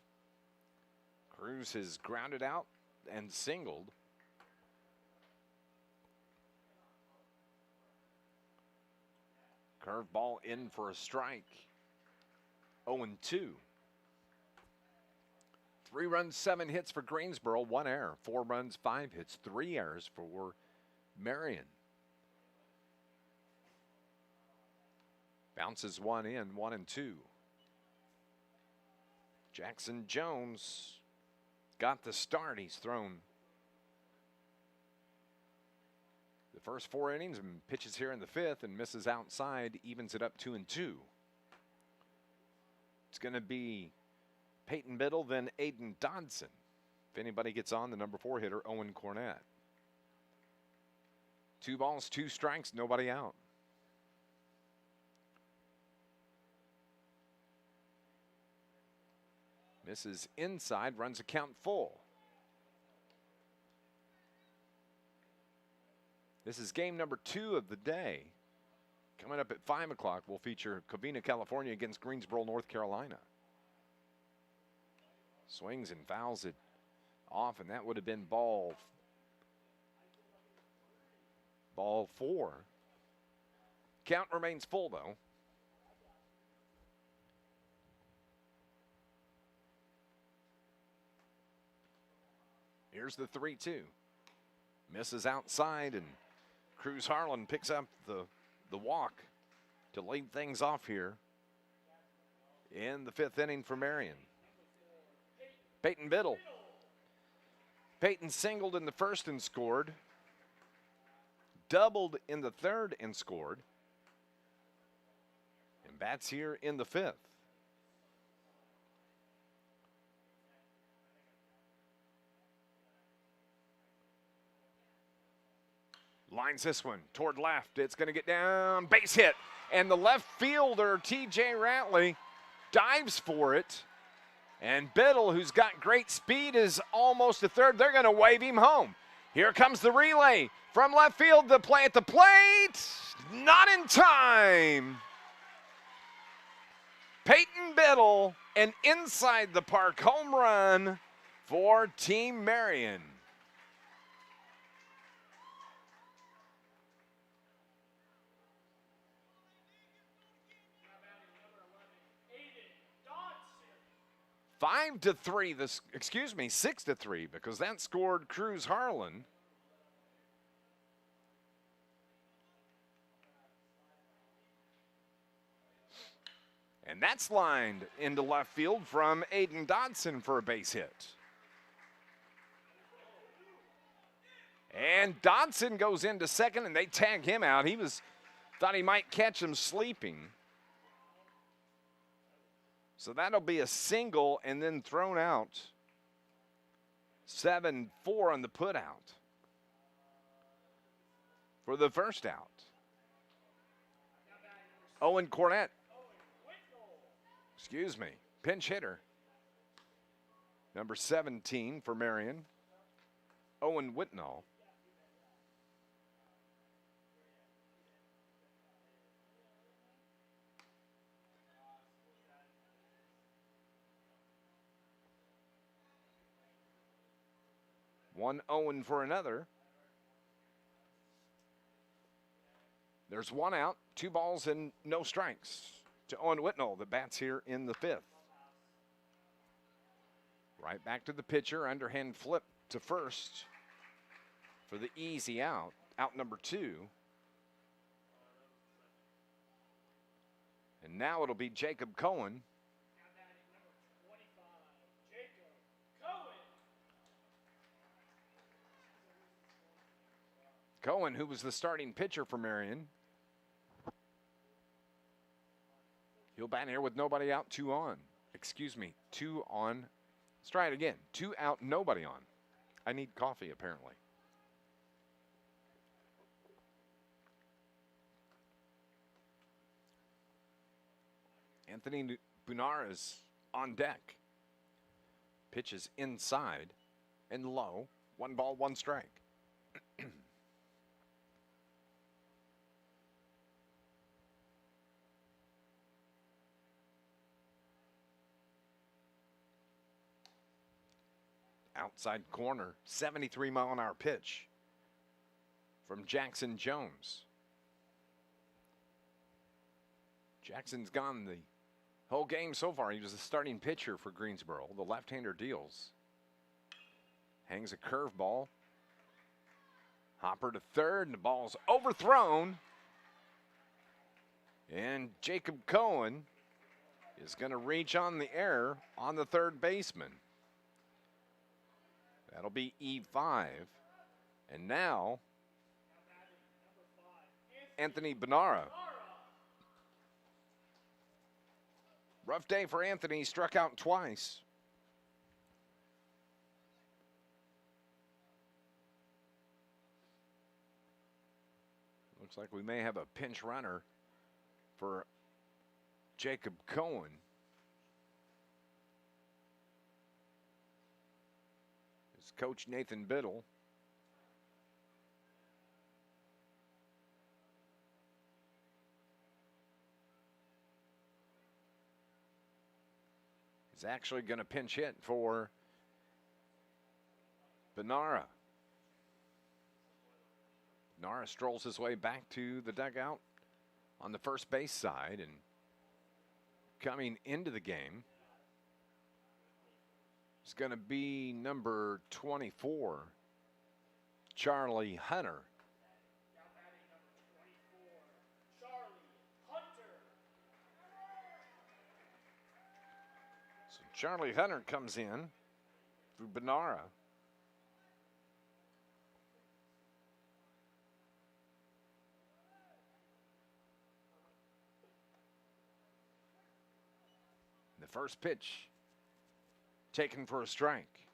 Cruz has grounded out and singled. Curveball in for a strike. 0-2. 3 runs, 7 hits for Greensboro, 1 error. 4 runs, 5 hits, 3 errors for Marion. Bounces 1 in, 1-2. Jackson Jones got the start. He's thrown the first 4 innings and pitches here in the 5th and misses outside, evens it up 2-2. It's going to be Peyton Biddle, then Aiden Dodson. If anybody gets on, the number 4 hitter, Owen Cornett. 2 balls, 2 strikes, nobody out. Misses inside, runs a count full. This is game number 2 of the day. Coming up at 5 o'clock, we'll feature Covina, California against Greensboro, North Carolina. Swings and fouls it off, and that would have been ball 4. Count remains full, though. Here's the 3-2. Misses outside, and Cruz Harlan picks up the walk to lead things off here in the 5th inning for Marion. Peyton Biddle. Peyton singled in the 1st and scored. Doubled in the 3rd and scored. And bats here in the 5th. Lines this one toward left. It's going to get down. Base hit. And the left fielder, T.J. Ratley, dives for it. And Biddle, who's got great speed, is almost to third. They're going to wave him home. Here comes the relay from left field. The play at the plate. Not in time. Peyton Biddle, an inside the park home run for Team Marion. Five to 3, 6-3, because that scored Cruz Harlan. And that's lined into left field from Aiden Dodson for a base hit. And Dodson goes into second, and they tag him out. Thought he might catch him sleeping. So that'll be a single and then thrown out 7-4 on the put out for the first out. Owen Cornett, excuse me, pinch hitter. Number 17 for Marion, Owen Whitnall. One Owen for another. There's one out, 2 balls and no strikes to Owen Whitnall that bats here in the 5th. Right back to the pitcher, underhand flip to first for the easy out, out number 2. And now it'll be Jacob Cohen. Cohen, who was the starting pitcher for Marion. He'll bat here with nobody out, 2 on. Excuse me, 2 on. Let's try it again. 2 out, nobody on. I need coffee, apparently. Anthony Bunara is on deck. Pitch is inside and low. 1 ball, 1 strike. Outside corner, 73-mile-an-hour pitch from Jackson Jones. Jackson's gone the whole game so far. He was the starting pitcher for Greensboro. The left-hander deals. Hangs a curveball. Hopper to third, and the ball's overthrown. And Jacob Cohen is going to reach on the error on the third baseman. That'll be E5. And now, Anthony Bunara. Rough day for Anthony, struck out twice. Looks like we may have a pinch runner for Jacob Cohen. Coach Nathan Biddle. He's actually going to pinch hit for Bunara. Bunara strolls his way back to the dugout on the first base side, and coming into the game is going to be number 24, Charlie Hunter. So Charlie Hunter comes in for Bunara. The first pitch taken for a strike.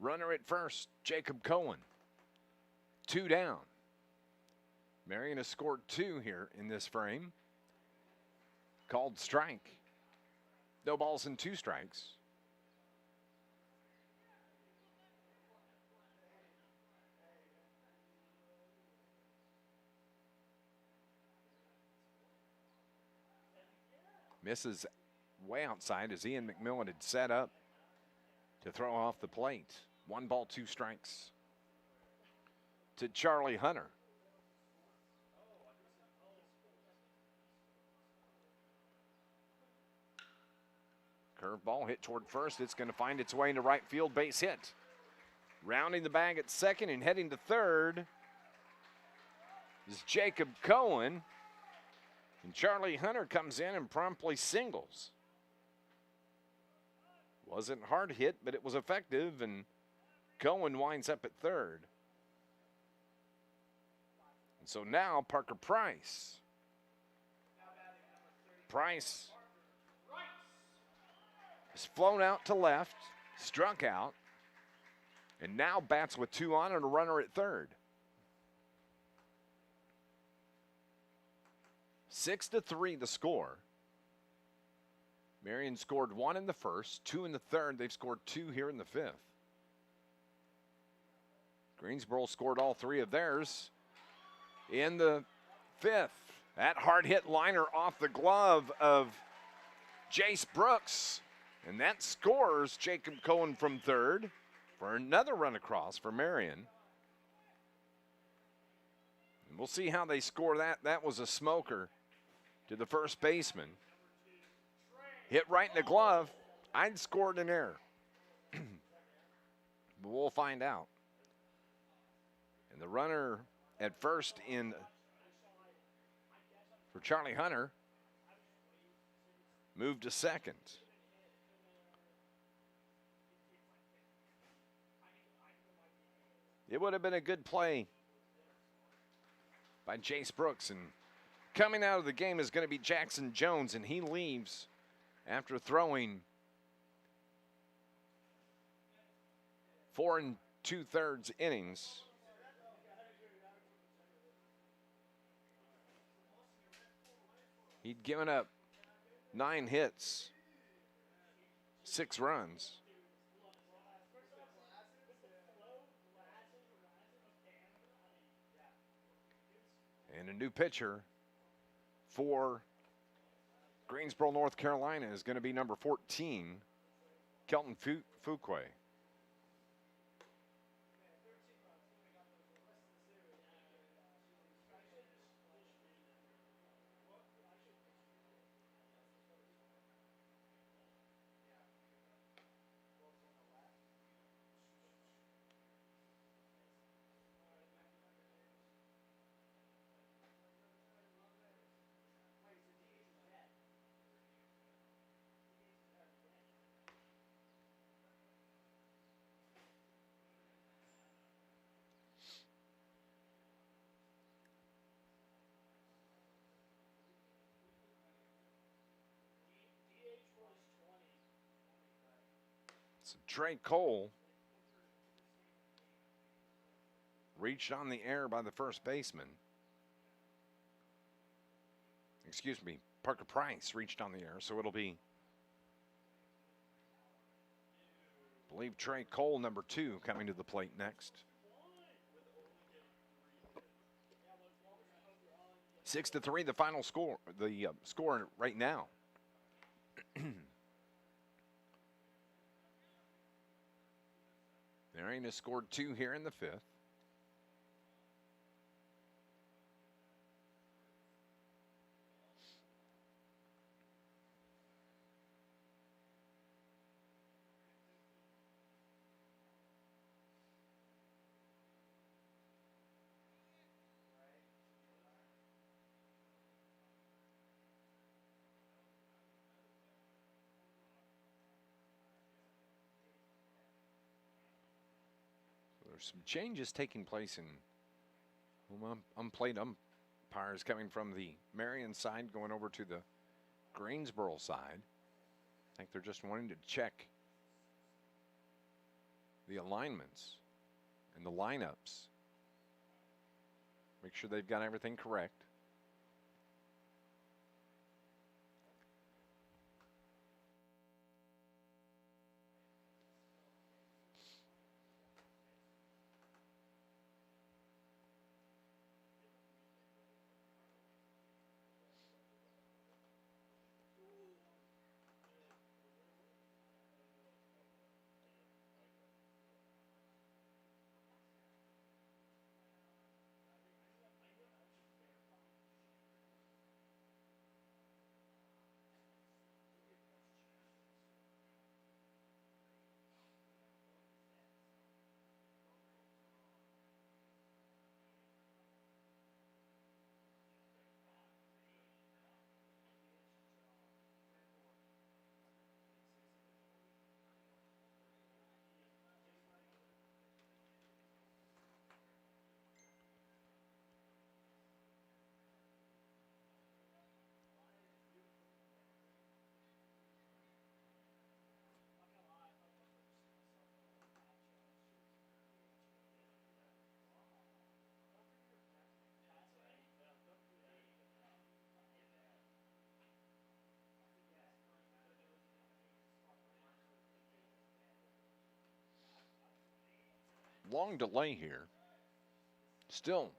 Runner at first, Jacob Cohen. 2 down. Marion has scored 2 here in this frame. Called strike. No balls and 2 strikes. Misses way outside as Ian McMillan had set up to throw off the plate. 1 ball, 2 strikes to Charlie Hunter. Curveball hit toward first. It's going to find its way into right field, base hit. Rounding the bag at second and heading to third is Jacob Cohen. And Charlie Hunter comes in and promptly singles. Wasn't hard hit, but it was effective, and Cohen winds up at third. And so now Parker Price. Price is flown out to left. struck out, and now bats with 2 on and a runner at third. 6-3 the score. Marion scored 1 in the first, 2 in the third. They've scored 2 here in the fifth. Greensboro scored all 3 of theirs in the fifth. That hard hit liner off the glove of Jace Brooks. And that scores Jacob Cohen from third for another run across for Marion. And we'll see how they score that. That was a smoker to the first baseman. Hit right in the glove. I'd scored an error. But we'll find out. And the runner at first in for Charlie Hunter moved to second. It would have been a good play by Jace Brooks. And coming out of the game is going to be Jackson Jones, and he leaves after throwing 4 2/3 innings. He'd given up 9 hits, 6 runs. And a new pitcher for Greensboro, North Carolina is going to be number 14, Kelton Fuquay. So Trey Cole reached on the air by the first baseman. Excuse me, Parker Price reached on the air, so it'll be, I believe, Trey Cole, number 2, coming to the plate next. 6-3, the final score, the score right now. Marion has scored 2 here in the fifth. There's some changes taking place in unplayed umpires coming from the Marion side going over to the Greensboro side. I think they're just wanting to check the alignments and the lineups. Make sure they've got everything correct. long delay here. Still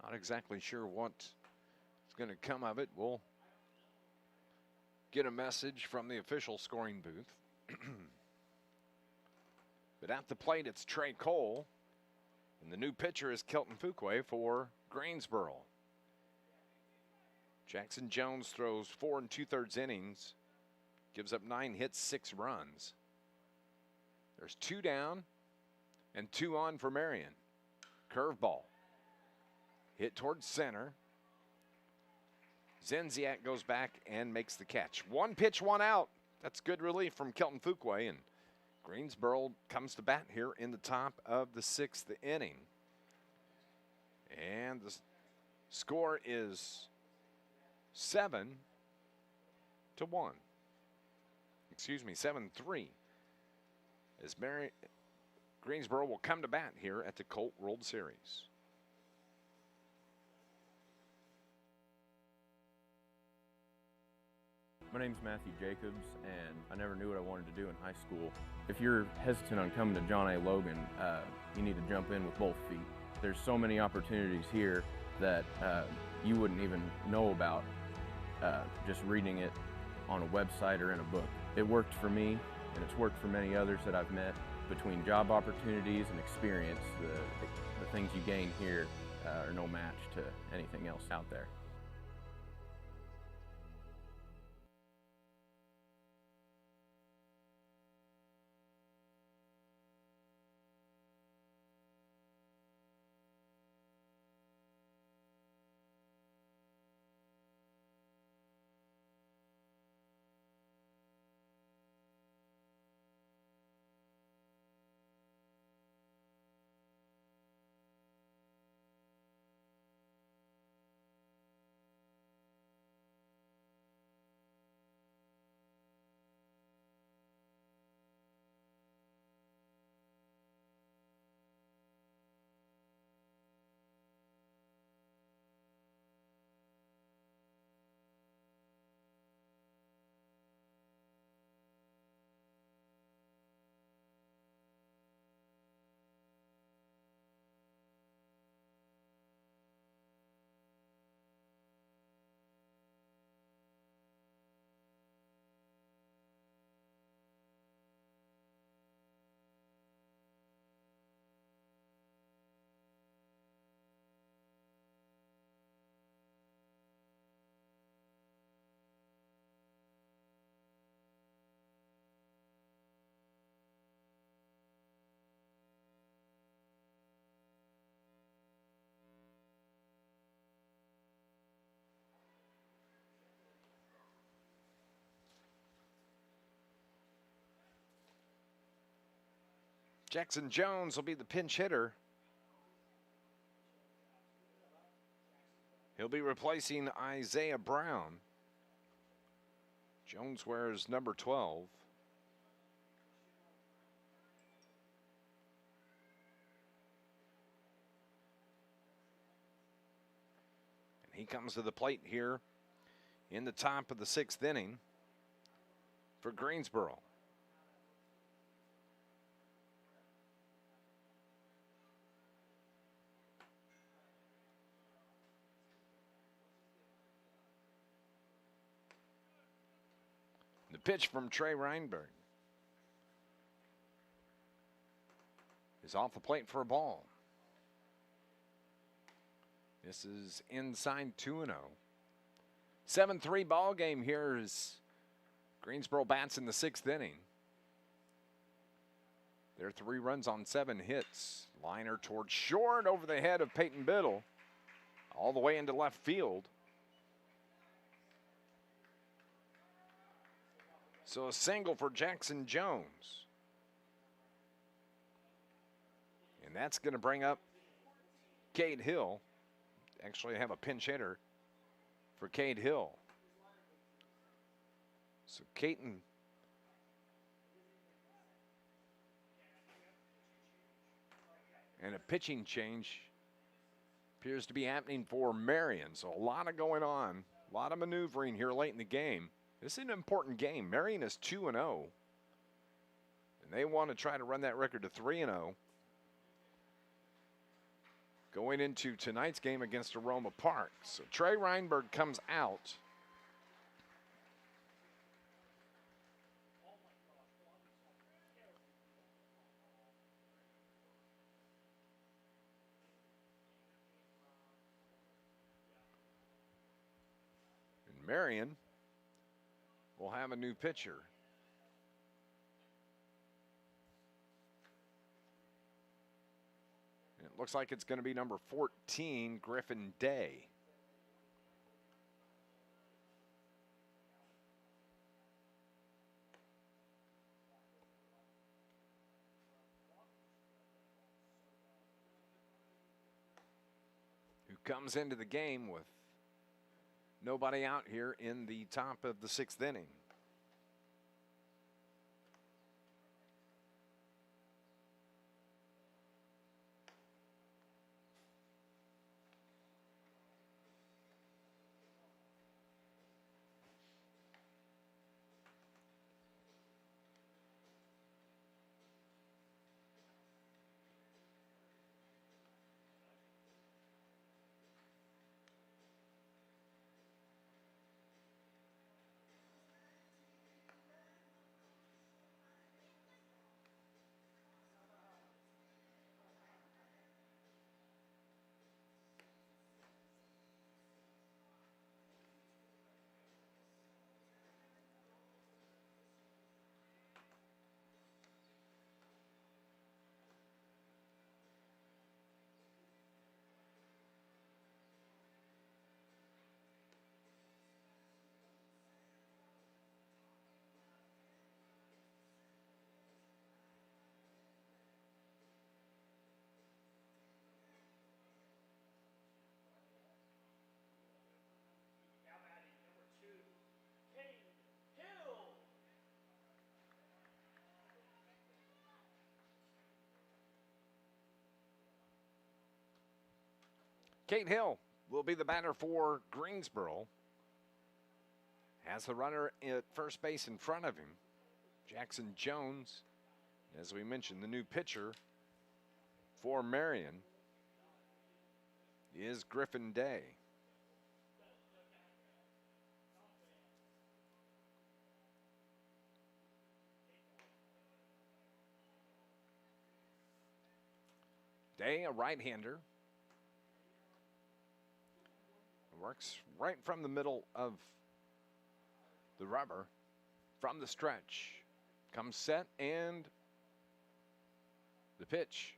not exactly sure what's going to come of it. We'll get a message from the official scoring booth. But at the plate, it's Trey Cole. And the new pitcher is Kelton Fuquay for Greensboro. Jackson Jones throws 4 2/3 innings, gives up 9 hits, 6 runs. There's 2 down and 2 on for Marion. Curveball. Hit towards center. Zenziak goes back and makes the catch. 1 pitch, 1 out. That's good relief from Kelton Fuquay, and Greensboro comes to bat here in the top of the 6th inning. And the score is 7-1. Excuse me, 7-3. As Greensboro will come to bat here at the Colt World Series. My name's Matthew Jacobs, and I never knew what I wanted to do in high school. If you're hesitant on coming to John A. Logan, you need to jump in with both feet. There's so many opportunities here that you wouldn't even know about just reading it on a website or in a book. It worked for me, and it's worked for many others that I've met. Between job opportunities and experience, the things you gain here are no match to anything else out there. Jackson Jones will be the pinch hitter. He'll be replacing Isaiah Brown. Jones wears number 12. And he comes to the plate here in the top of the 6th inning for Greensboro. The pitch from Trey Reinberg is off the plate for a ball. This is inside 2-0. 7-3 ball game here as Greensboro bats in the 6th inning. They're 3 runs on 7 hits. Liner towards short over the head of Peyton Biddle, all the way into left field. So a single for Jackson Jones. And that's going to bring up Cade Hill. Actually have a pinch hitter for Cade Hill. So Caton and a pitching change appears to be happening for Marion. So a lot of going on, a lot of maneuvering here late in the game. This is an important game. Marion is 2-0. And they want to try to run that record to 3-0. going into tonight's game against Aroma Park. So Trey Reinberg comes out. And Marion will have a new pitcher. It looks like it's going to be number 14, Griffin Day. Who comes into the game with nobody out here in the top of the 6th inning. Kate Hill will be the batter for Greensboro. Has the runner at first base in front of him. Jackson Jones, as we mentioned, the new pitcher for Marion is Griffin Day. Day, a right-hander. Works right from the middle of the rubber, from the stretch. Comes set and the pitch.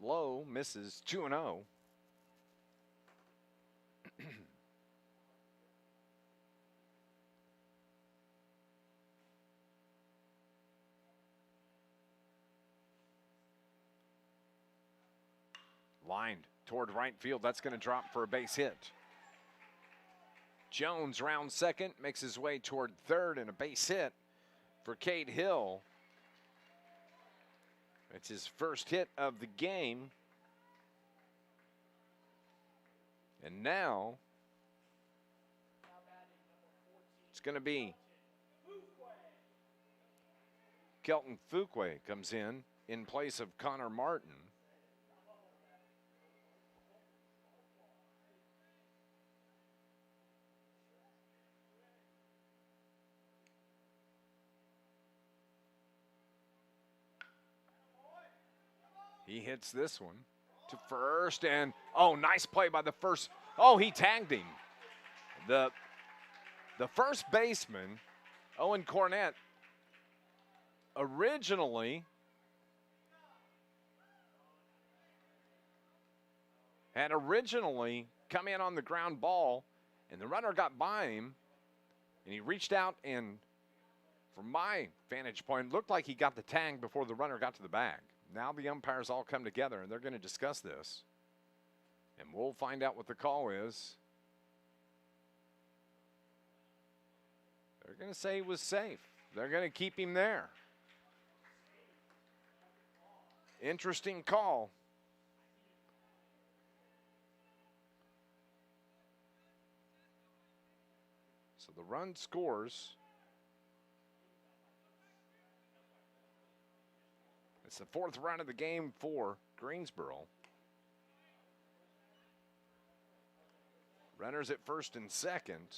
Low, misses 2-0. Lined toward right field. That's going to drop for a base hit. Jones rounds second, makes his way toward third, and a base hit for Cade Hill. It's his first hit of the game. And now it's going to be Kelton Fuqua comes in place of Connor Martin. He hits this one to first, and oh, nice play by the first. Oh, he tagged him. The first baseman, Owen Cornett, originally had come in on the ground ball, and the runner got by him, and he reached out, and from my vantage point, looked like he got the tag before the runner got to the bag. Now the umpires all come together, and they're going to discuss this. And we'll find out what the call is. They're going to say he was safe. They're going to keep him there. Interesting call. So the run scores. It's the 4th run of the game for Greensboro. Runners at first and second.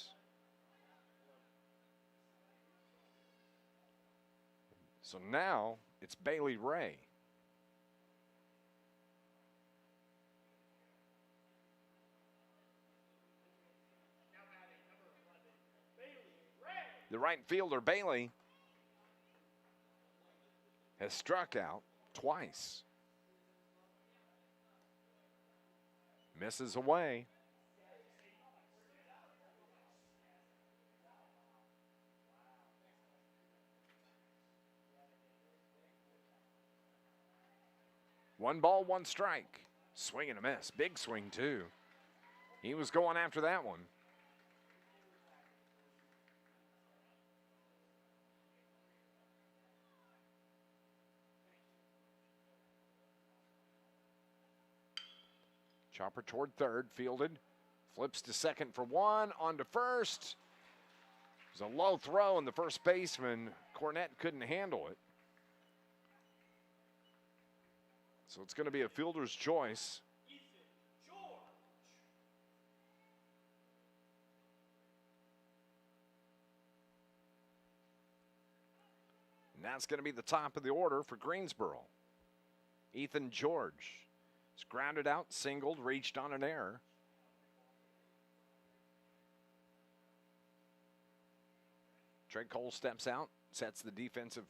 So now it's Bailey Ray. The right fielder, Bailey, has struck out twice. Misses away. One ball, one strike. Swing and a miss. Big swing, too. He was going after that one. Chopper toward third, fielded. Flips to second for one, on to first. It was a low throw, and the first baseman, Cornett, couldn't handle it. So it's going to be a fielder's choice. And that's going to be the top of the order for Greensboro. Ethan George. It's grounded out, singled, reached on an error. Trey Cole steps out, sets the defensive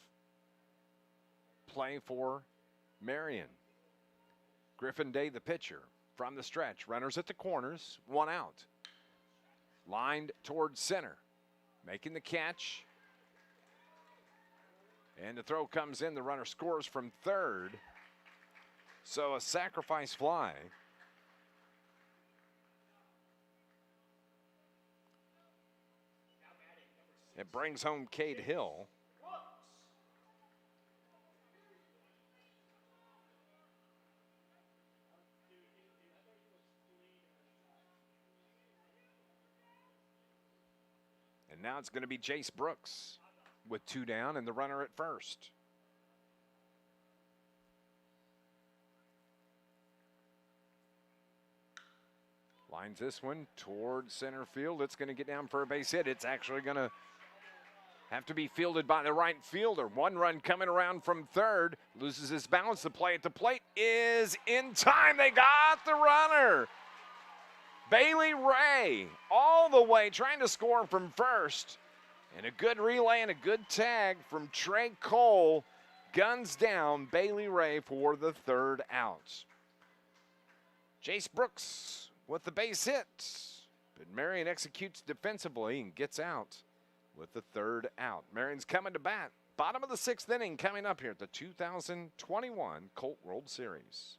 play for Marion. Griffin Day, the pitcher, from the stretch. Runners at the corners, one out. Lined towards center, making the catch. And the throw comes in. The runner scores from third. So a sacrifice fly. It brings home Cade Hill. And now it's going to be Jace Brooks with 2 down and the runner at first. Lines this one toward center field. It's going to get down for a base hit. It's actually going to have to be fielded by the right fielder. 1 run coming around from third. Loses his balance. The play at the plate is in time. They got the runner. Bailey Ray all the way trying to score from first. And a good relay and a good tag from Trey Cole. Guns down Bailey Ray for the 3rd out. Jace Brooks with the base hit. But Marion executes defensively and gets out with the 3rd out. Marion's coming to bat. Bottom of the 6th inning coming up here at the 2021 Colt World Series.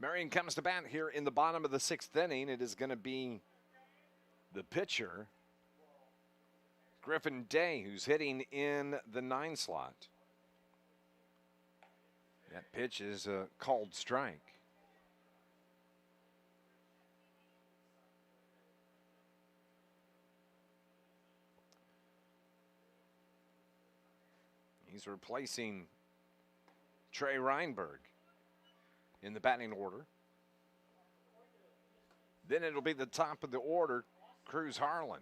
Marion comes to bat here in the bottom of the 6th inning. It is going to be the pitcher, Griffin Day, who's hitting in the 9 slot. That pitch is a called strike. He's replacing Trey Reinberg in the batting order. Then it'll be the top of the order, Cruz Harlan.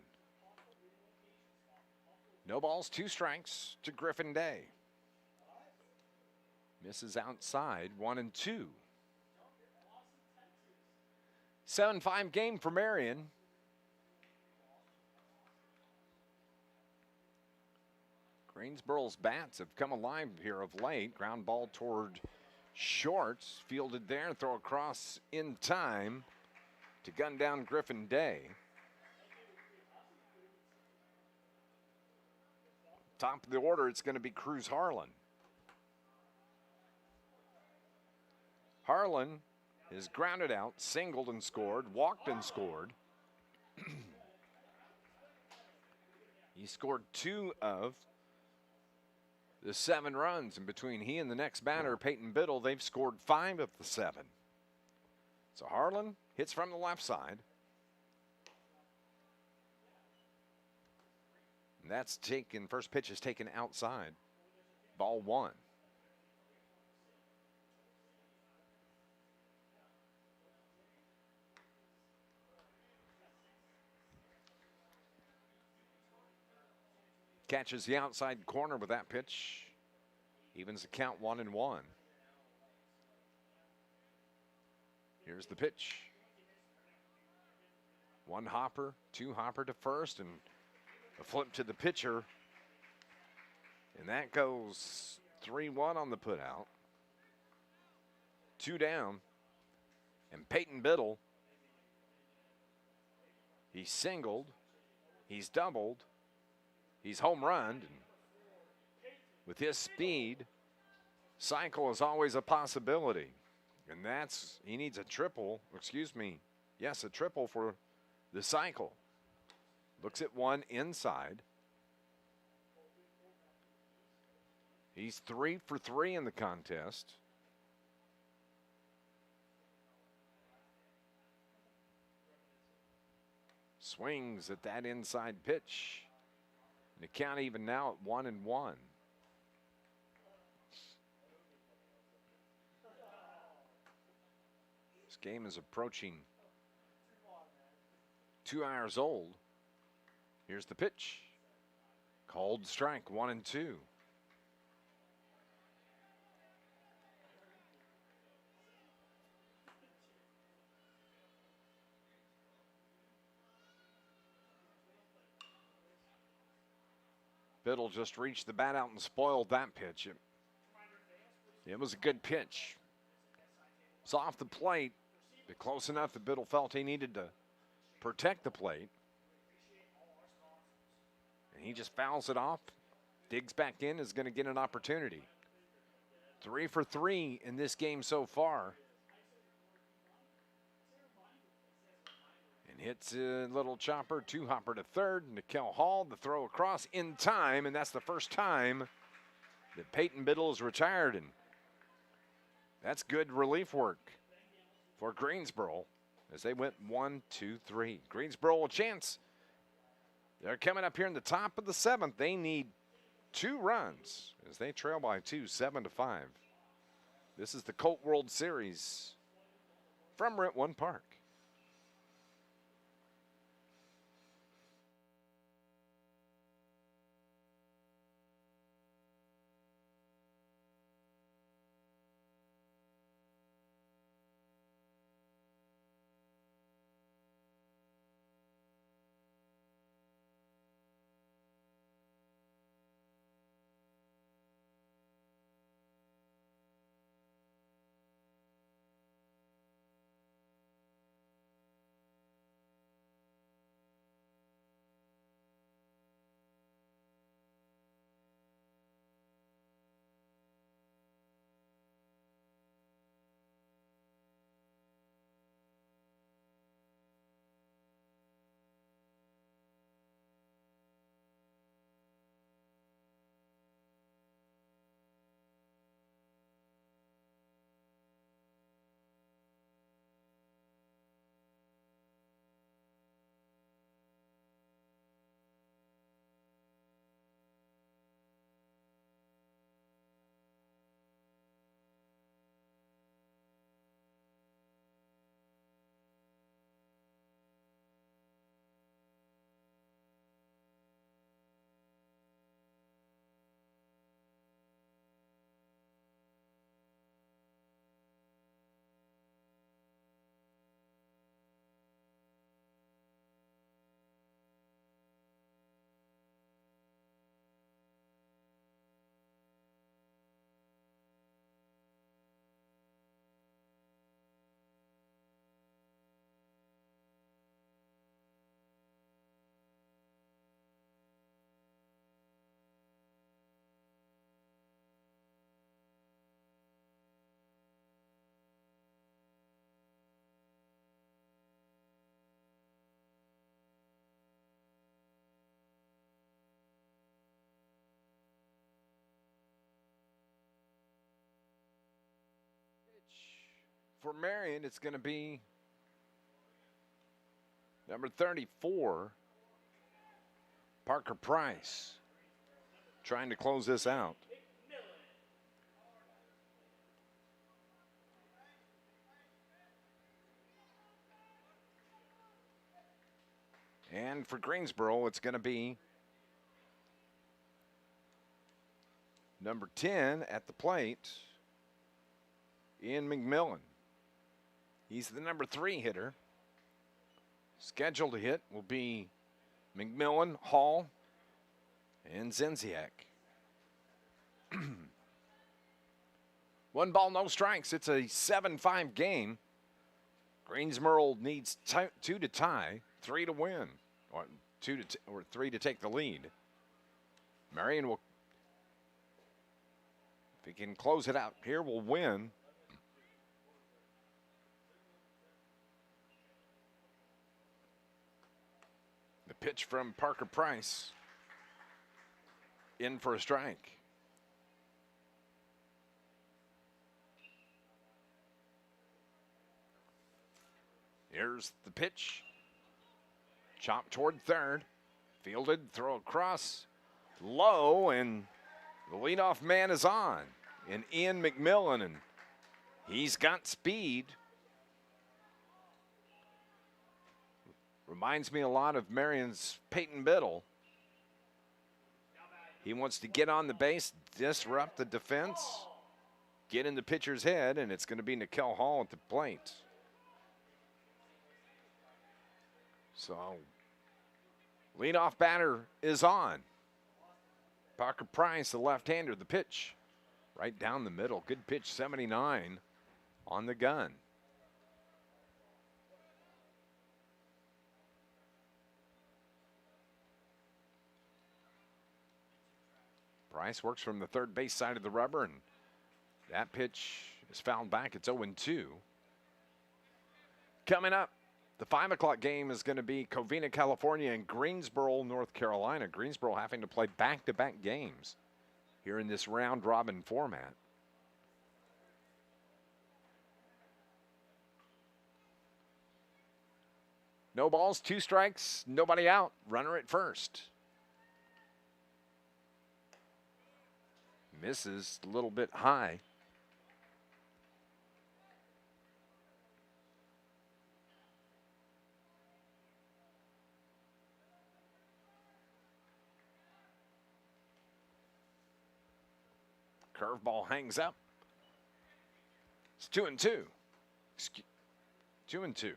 No balls, 2 strikes to Griffin Day. Misses outside, 1-2. 7-5 game for Marion. Greensboro's bats have come alive here of late. Ground ball toward shorts, fielded there, throw across in time to gun down Griffin Day. Top of the order, it's going to be Cruz Harlan. Harlan is grounded out, singled and scored, walked and scored. He scored 2 of the 7 runs, and between he and the next batter, Peyton Biddle, they've scored 5 of the 7. So Harlan hits from the left side. And that's taken, first pitch is taken outside. Ball 1. Catches the outside corner with that pitch. Evens the count 1-1. Here's the pitch. 1 hopper, 2 hopper to first, and a flip to the pitcher. And that goes 3-1 on the putout. 2 down. And Peyton Biddle, he's singled, he's doubled, he's home runned. With his speed, cycle is always a possibility. And that's, he needs a triple, a triple for the cycle. Looks at 1 inside. He's 3 for 3 in the contest. Swings at that inside pitch. The count even now at 1-1. This game is approaching 2 hours old. Here's the pitch. Called strike, 1-2. Biddle just reached the bat out and spoiled that pitch. It was a good pitch. It's off the plate, but close enough that Biddle felt he needed to protect the plate. And he just fouls it off, digs back in, is going to get an opportunity. 3 for 3 in this game so far. And hits a little chopper, 2 hopper to third. Nikel Hall, the throw across in time, and that's the first time that Peyton Biddle is retired. And that's good relief work for Greensboro as they went 1, 2, 3. Greensboro a chance. They're coming up here in the top of the 7th. They need 2 runs as they trail by 2, 7-5. This is the Colt World Series from Rent One Park. for Marion, it's going to be number 34, Parker Price, trying to close this out. And for Greensboro, it's going to be number 10 at the plate, Ian McMillan. He's the number 3 hitter. Scheduled to hit will be McMillan, Hall, and Zenziak. 1 ball, no strikes. It's a 7-5 game. Greensboro needs 2 to tie, 3 to win, or 3 to take the lead. Marion will, if he can close it out here, will win. The pitch from Parker Price, in for a strike. Here's the pitch. Chop toward third. Fielded, throw across, low, and the leadoff man is on. And Ian McMillan, and he's got speed. Reminds me a lot of Marion's Peyton Biddle. He wants to get on the base, disrupt the defense, get in the pitcher's head, and it's going to be Nikel Hall at the plate. So, leadoff batter is on. Parker Price, the left-hander, the pitch. Right down the middle. Good pitch, 79 on the gun. Price works from the third base side of the rubber, and that pitch is fouled back. It's 0-2. Coming up, the 5 o'clock game is going to be Covina, California, and Greensboro, North Carolina. Greensboro having to play back-to-back games here in this round-robin format. No balls, 2 strikes, nobody out. Runner at first. Misses a little bit high. Curveball hangs up. It's 2-2. 2-2.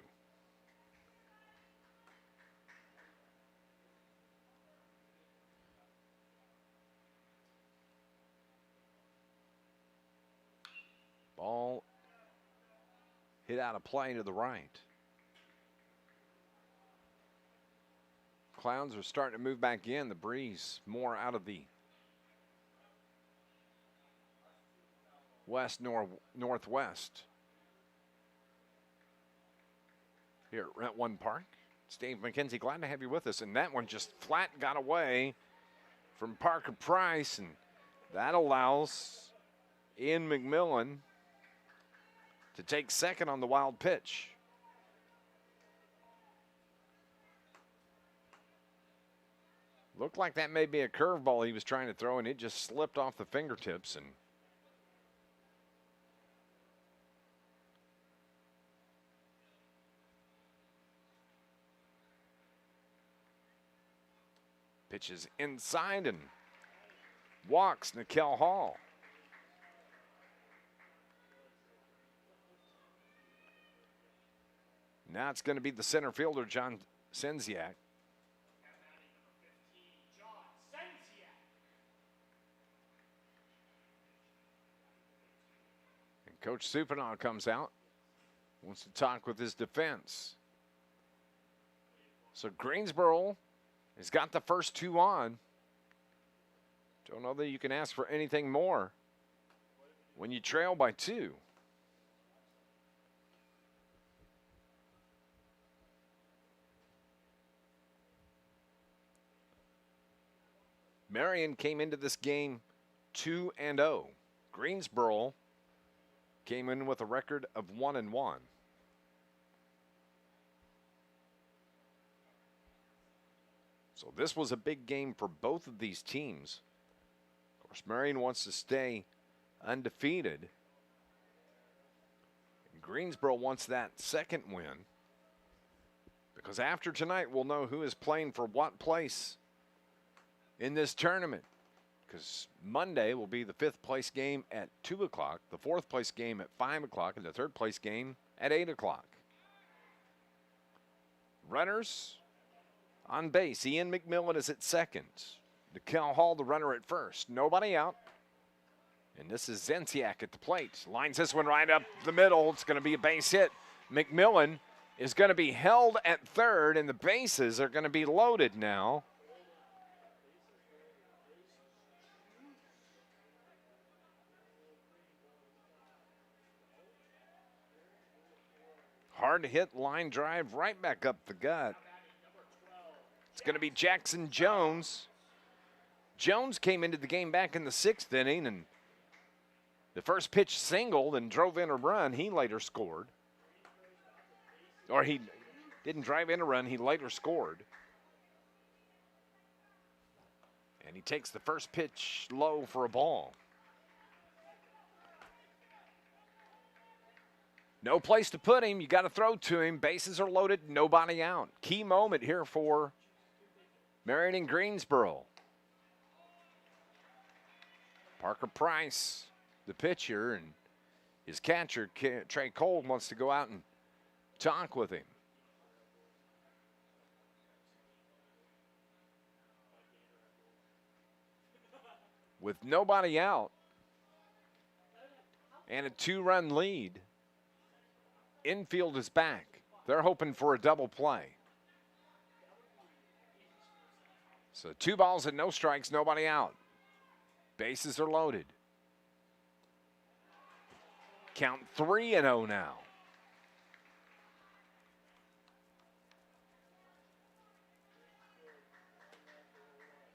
Ball hit out of play to the right. Clouds are starting to move back in. The breeze more out of the west-northwest here at Rent One Park. Steve McKenzie, glad to have you with us. And that one just flat got away from Parker Price, and that allows Ian McMillan to take second on the wild pitch. Looked like that may be a curveball he was trying to throw, and it just slipped off the fingertips. And pitches inside and walks Nikel Hall. Now it's going to be the center fielder, John Zenziak. And Coach Supinaw comes out, wants to talk with his defense. So Greensboro has got the first 2 on. Don't know that you can ask for anything more when you trail by 2. Marion came into this game 2-0. Greensboro came in with a record of 1-1. So this was a big game for both of these teams. Of course, Marion wants to stay undefeated. And Greensboro wants that second win, because after tonight we'll know who is playing for what place in this tournament. Because Monday will be the 5th place game at 2 o'clock, the 4th place game at 5 o'clock, and the 3rd place game at 8 o'clock. Runners on base. Ian McMillan is at second. DeKel Hall, the runner, at first. Nobody out. And this is Zensiak at the plate. Lines this one right up the middle. It's going to be a base hit. McMillan is going to be held at third, and the bases are going to be loaded now. Hard to hit line drive right back up the gut. It's going to be Jackson Jones. Jones came into the game back in the 6th inning, and the first pitch singled and drove in a run. He later scored. Or he didn't drive in a run, he later scored. And he takes the first pitch low for a ball. No place to put him. You got to throw to him. Bases are loaded, nobody out. Key moment here for Marion and Greensboro. Parker Price, the pitcher, and his catcher, Trey Colt, wants to go out and talk with him. With nobody out and a 2-run lead, infield is back. They're hoping for a double play. So 2 balls and no strikes, nobody out. Bases are loaded. Count 3-0 now.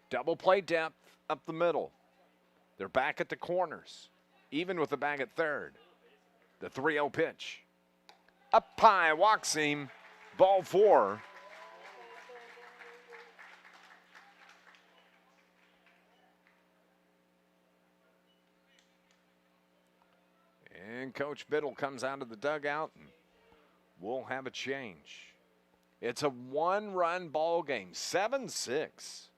Double play depth up the middle. They're back at the corners, even with the bag at third. The 3-0 pitch. Up high, walks him, ball 4. And Coach Biddle comes out of the dugout, and we'll have a change. It's a 1-run ball game, 7-6.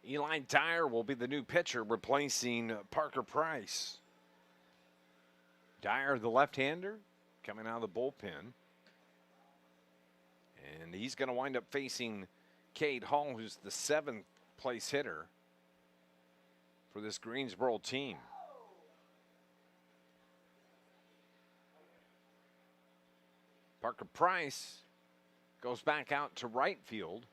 Eli Dyer will be the new pitcher, replacing Parker Price. Dyer, the left-hander, coming out of the bullpen. And he's going to wind up facing Cade Hall, who's the 7th place hitter for this Greensboro team. Parker Price goes back out to right field.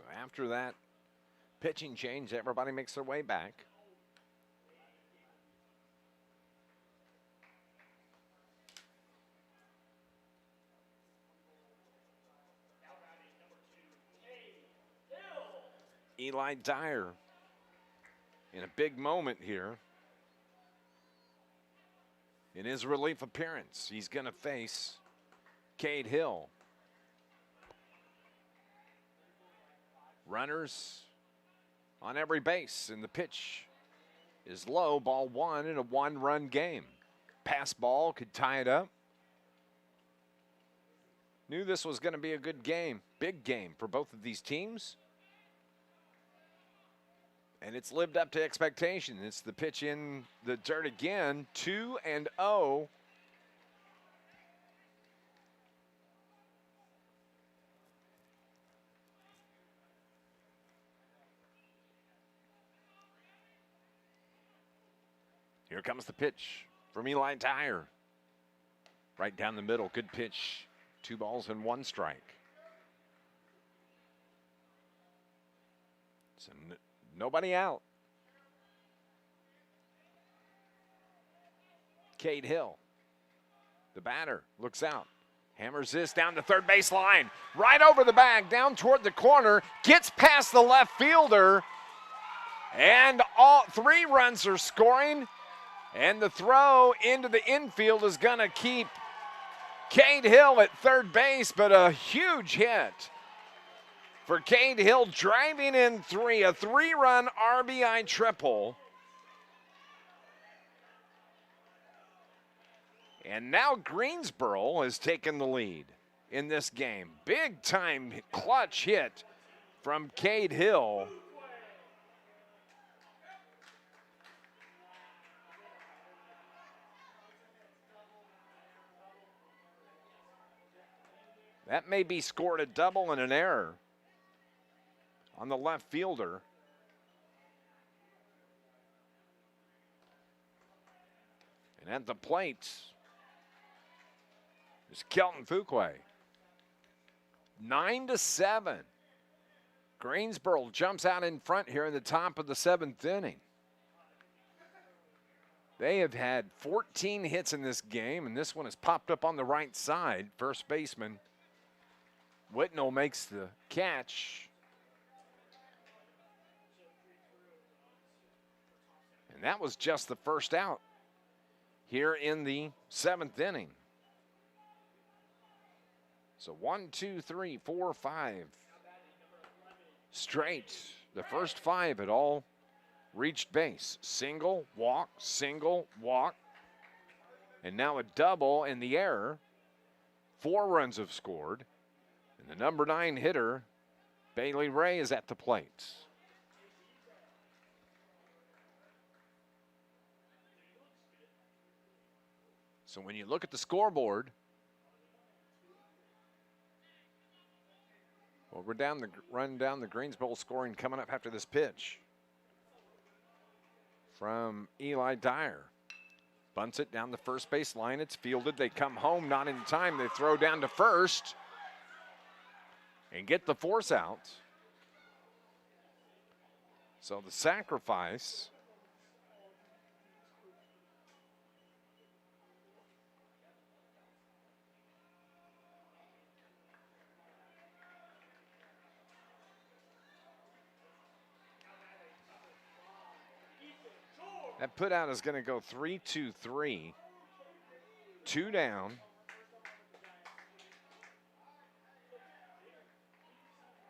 So after that pitching change, everybody makes their way back. Eli Dyer in a big moment here. In his relief appearance, he's going to face Cade Hill. Runners on every base, and the pitch is low. Ball one in a one-run game. Pass ball could tie it up. Knew this was going to be a good game, big game for both of these teams. And it's lived up to expectation. It's the pitch in the dirt again, 2-0. Here comes the pitch from Eli Dyer. Right down the middle, good pitch. 2 balls and 1 strike. So nobody out. Cade Hill, the batter, looks out. Hammers this down the third base line. Right over the bag, down toward the corner. Gets past the left fielder. And all 3 runs are scoring. And the throw into the infield is going to keep Cade Hill at third base, but a huge hit for Cade Hill, driving in 3, a 3-run RBI triple. And now Greensboro has taken the lead in this game. Big time clutch hit from Cade Hill. That may be scored a double and an error on the left fielder. And at the plate is Kelton Fuquay. 9-7. Greensboro jumps out in front here in the top of the 7th inning. They have had 14 hits in this game, and this one has popped up on the right side. First baseman Whitnell makes the catch. And that was just the first out here in the 7th inning. So 1, 2, 3, 4, 5 straight. The first 5 had all reached base. Single, walk, and now a double and the error. 4 runs have scored. And the number 9 hitter, Bailey Ray, is at the plate. So when you look at the scoreboard, well, we're run down the Greensboro scoring coming up after this pitch from Eli Dyer. Bunts it down the first base line. It's fielded. They come home, not in time. They throw down to first and get the force out. So the sacrifice that put out is going to go 3-2-3. 2 down.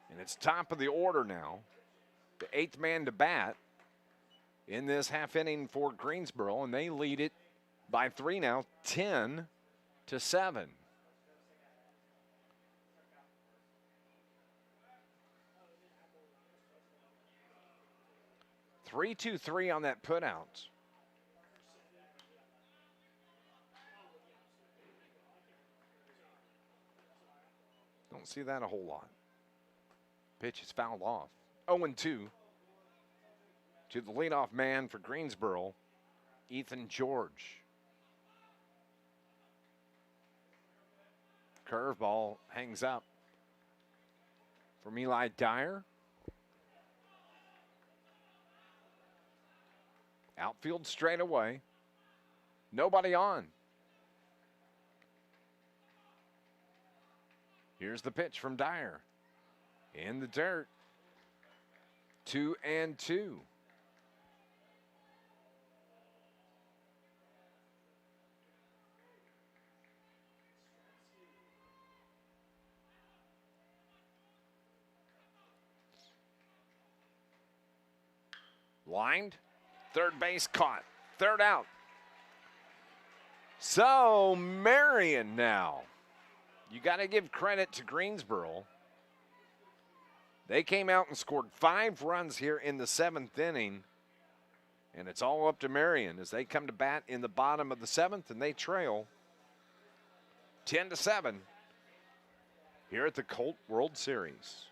And it's top of the order now. The 8th man to bat in this half inning for Greensboro, and they lead it by 3 now, 10-7. 3-2-3 on that put out. Don't see that a whole lot. Pitch is fouled off. 0-2 to the leadoff man for Greensboro, Ethan George. Curveball hangs up from Eli Dyer. Outfield straight away. Nobody on. Here's the pitch from Dyer. In the dirt. 2-2. Lined. Third base caught. Third out. So Marion now. You got to give credit to Greensboro. They came out and scored 5 runs here in the 7th inning. And it's all up to Marion as they come to bat in the bottom of the 7th, and they trail 10-7 here at the Colt World Series.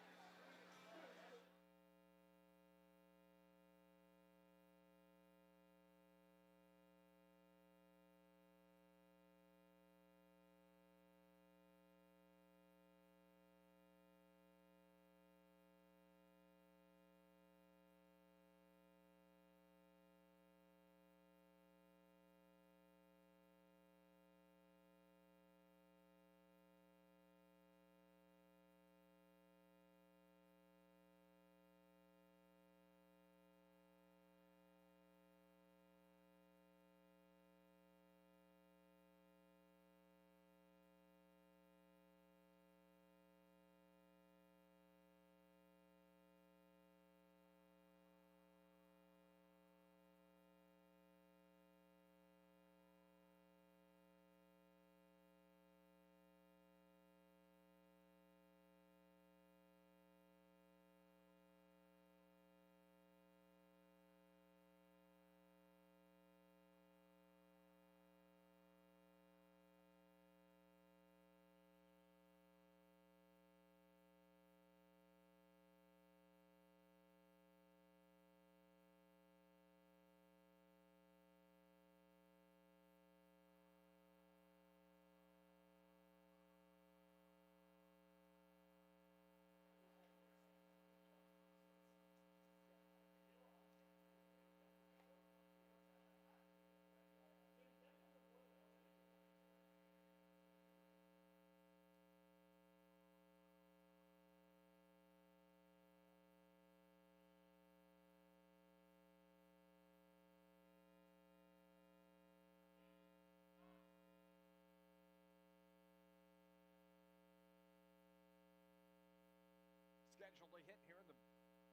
Scheduled to hit here in the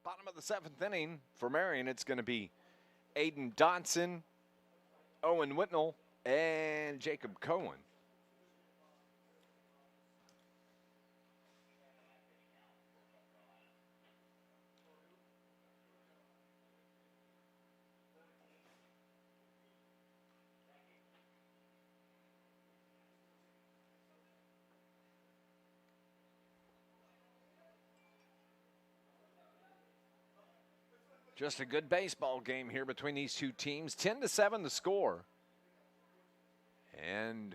bottom of the 7th inning for Marion. It's going to be Aiden Dotson, Owen Whitnell, and Jacob Cohen. Just a good baseball game here between these two teams. 10-7 the score. And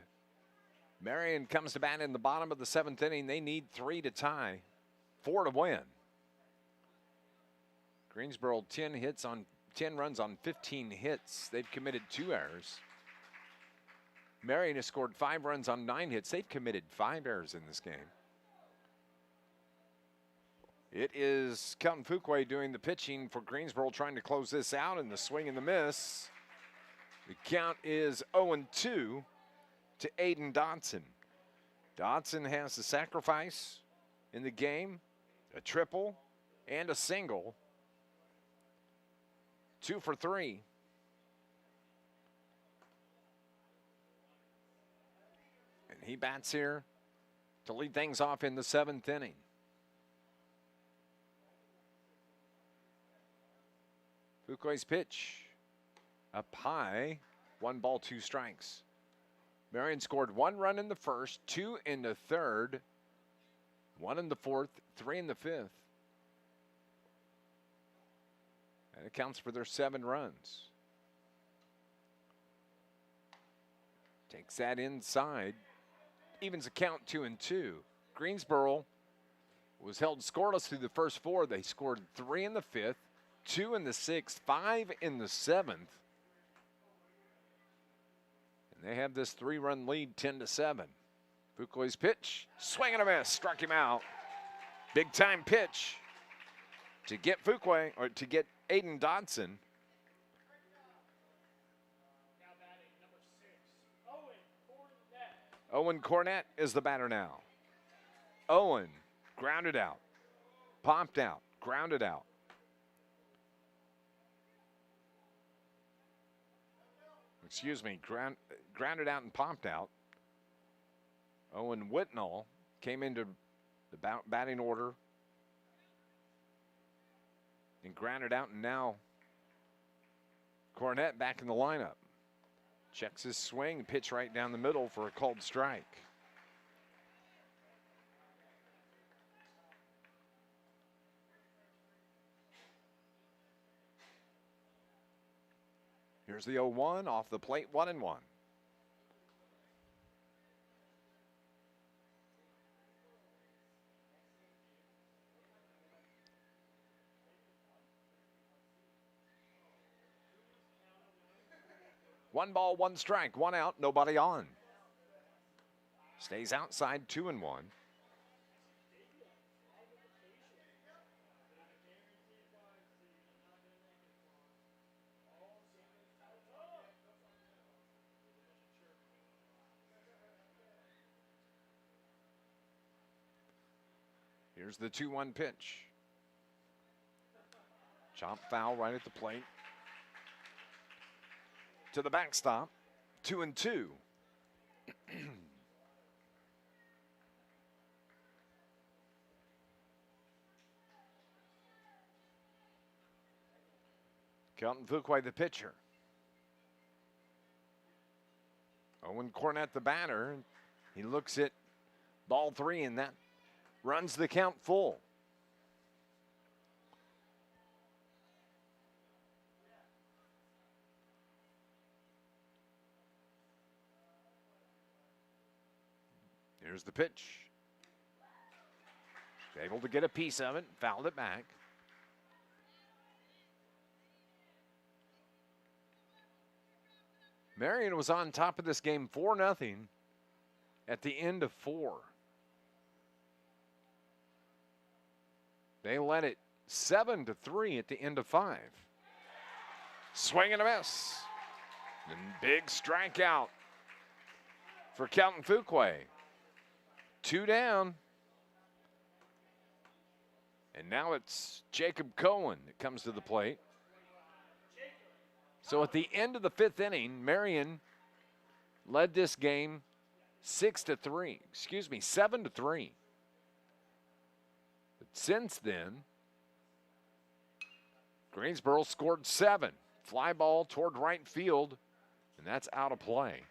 Marion comes to bat in the bottom of the 7th inning. They need 3 to tie, 4 to win. Greensboro 10 runs on 15 hits. They've committed 2 errors. Marion has scored 5 runs on 9 hits. They've committed 5 errors in this game. It is Kelton Fuquay doing the pitching for Greensboro, trying to close this out, and the swing and the miss. The count is 0-2 to Aiden Dotson. Dotson has the sacrifice in the game, a triple and a single. 2 for 3. And he bats here to lead things off in the 7th inning. Fuquay's pitch up high, 1 ball, 2 strikes. Marion scored 1 run in the first, 2 in the third, 1 in the fourth, 3 in the fifth. That accounts for their 7 runs. Takes that inside, evens the count 2-2. Greensboro was held scoreless through the first 4. They scored 3 in the fifth, 2 in the 6th, 5 in the 7th. They have this 3-run lead, 10-7. Fuquay's pitch, swing and a miss, struck him out. Big time pitch to get Fuquay, or to get Aiden Dodson. Owen Cornett is the batter now. Owen grounded out, popped out, grounded out. Excuse me, grounded out and popped out. Owen Whitnall came into the batting order and grounded out, and now Cornett back in the lineup. Checks his swing, pitch right down the middle for a called strike. Here's the 0-1 off the plate, 1-1. One ball, one strike, one out, nobody on. Stays outside, 2-1. Here's the 2-1 pitch. Chop foul right at the plate. To the backstop, 2-2. Kelton Fuquay, the pitcher. Owen Cornett, the batter. He looks at ball 3, and that runs the count full. Here's the pitch. Able to get a piece of it, fouled it back. Marion was on top of this game 4-0 at the end of 4. They led it 7-3 at the end of 5. Swing and a miss. And big strikeout for Kelton Fuquay. 2 down. And now it's Jacob Cohen that comes to the plate. So at the end of the 5th inning, Marion led this game 7-3. But since then, Greensboro scored 7. Fly ball toward right field, and that's out of play.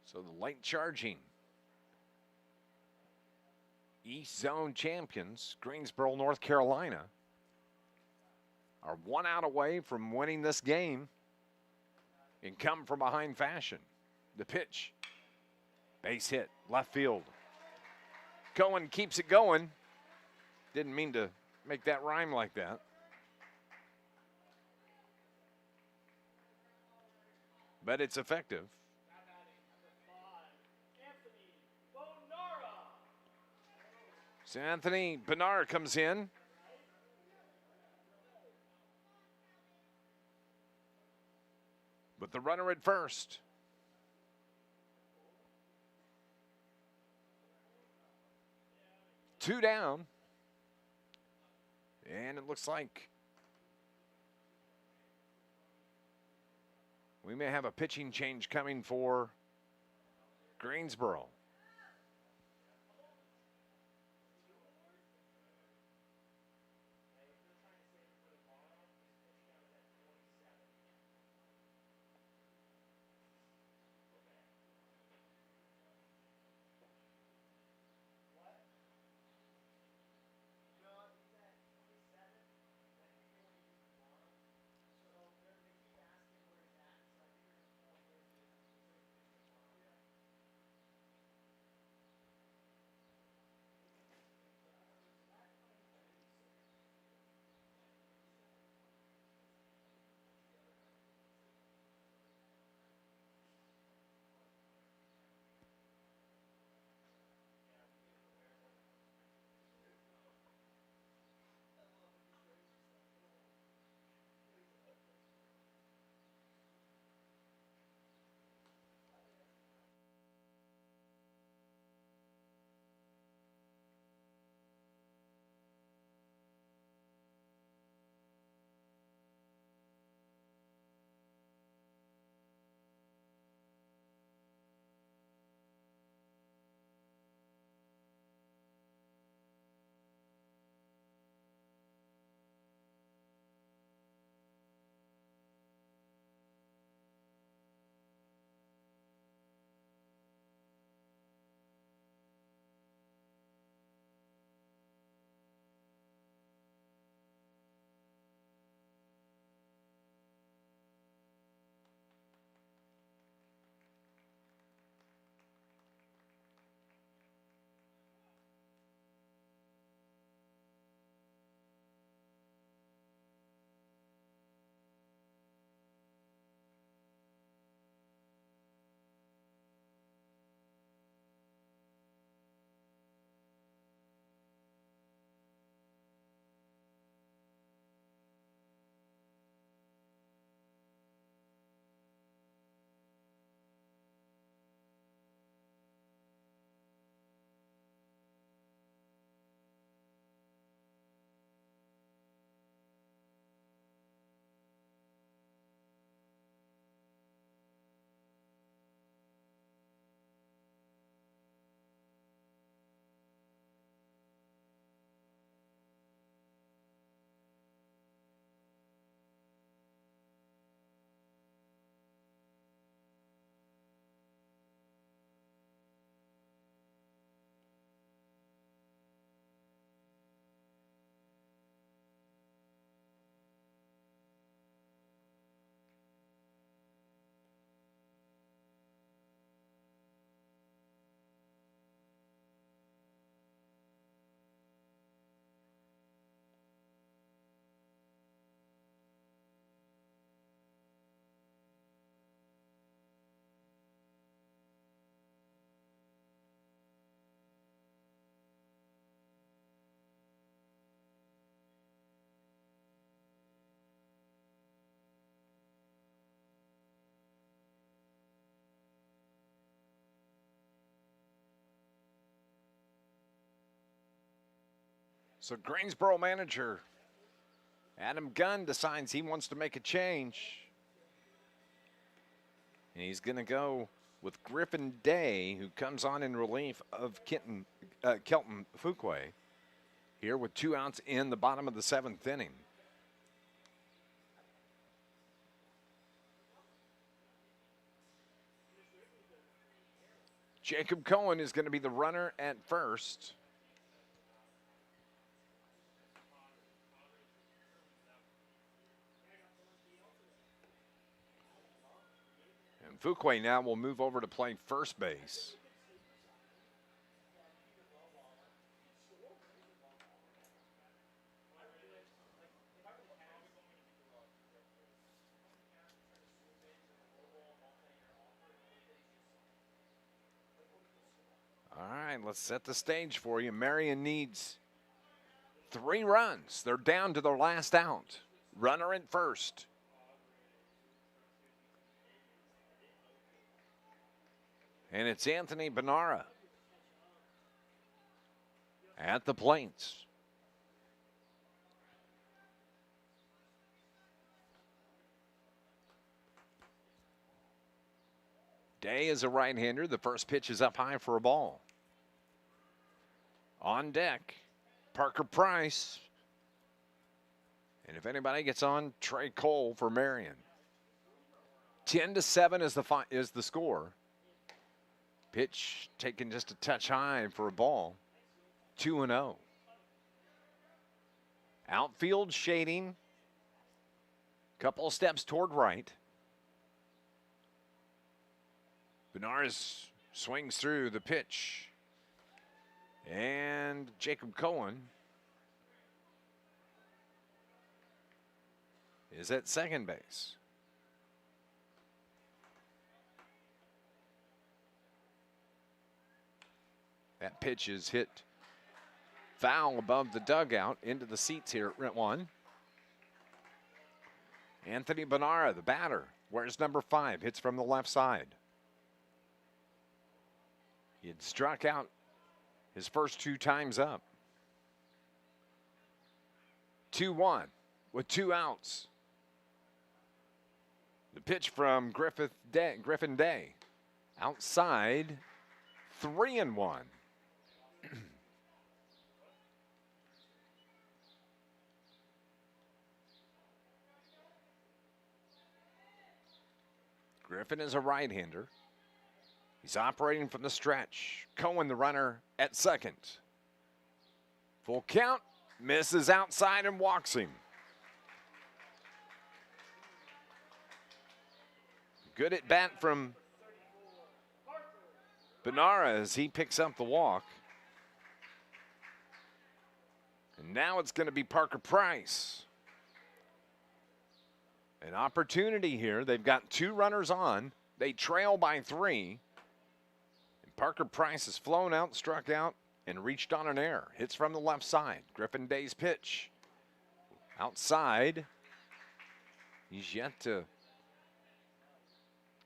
So the late charging East Zone champions, Greensboro, North Carolina, are 1 out away from winning this game in come from behind fashion. The pitch, base hit, left field. Cohen keeps it going. Didn't mean to make that rhyme like that. But it's effective. So Anthony Bernard comes in. But the runner at first. Two down. And it looks like we may have a pitching change coming for Greensboro. So Greensboro manager Adam Gunn decides he wants to make a change. And he's going to go with Griffin Day, who comes on in relief of Kelton Fuquay, here with 2 outs in the bottom of the 7th inning. Jacob Cohen is going to be the runner at first. And Fuquay now will move over to play first base. All right, let's set the stage for you. Marion needs 3 runs. They're down to their last out. Runner at first. And it's Anthony Benara at the plate. Day is a right-hander. The first pitch is up high for a ball. On deck, Parker Price. And if anybody gets on, Trey Cole for Marion. 10-7 is the score. Pitch taken just a touch high for a ball. 2-0. Outfield shading. Couple of steps toward right. Benares swings through the pitch. And Jacob Cohen is at second base. That pitch is hit foul above the dugout into the seats here at one. Anthony Benara, the batter, wears number 5, hits from the left side. He had struck out his first 2 times up. 2-1 with 2 outs. The pitch from Griffin Day. Outside, 3-1. Griffin is a right-hander. He's operating from the stretch. Cohen, the runner, at second. Full count, misses outside and walks him. Good at bat from Benara as he picks up the walk. And now it's going to be Parker Price. An opportunity here. They've got 2 runners on. They trail by 3. And Parker Price has flown out, struck out, and reached on an error. Hits from the left side. Griffin Day's pitch. Outside. He's yet to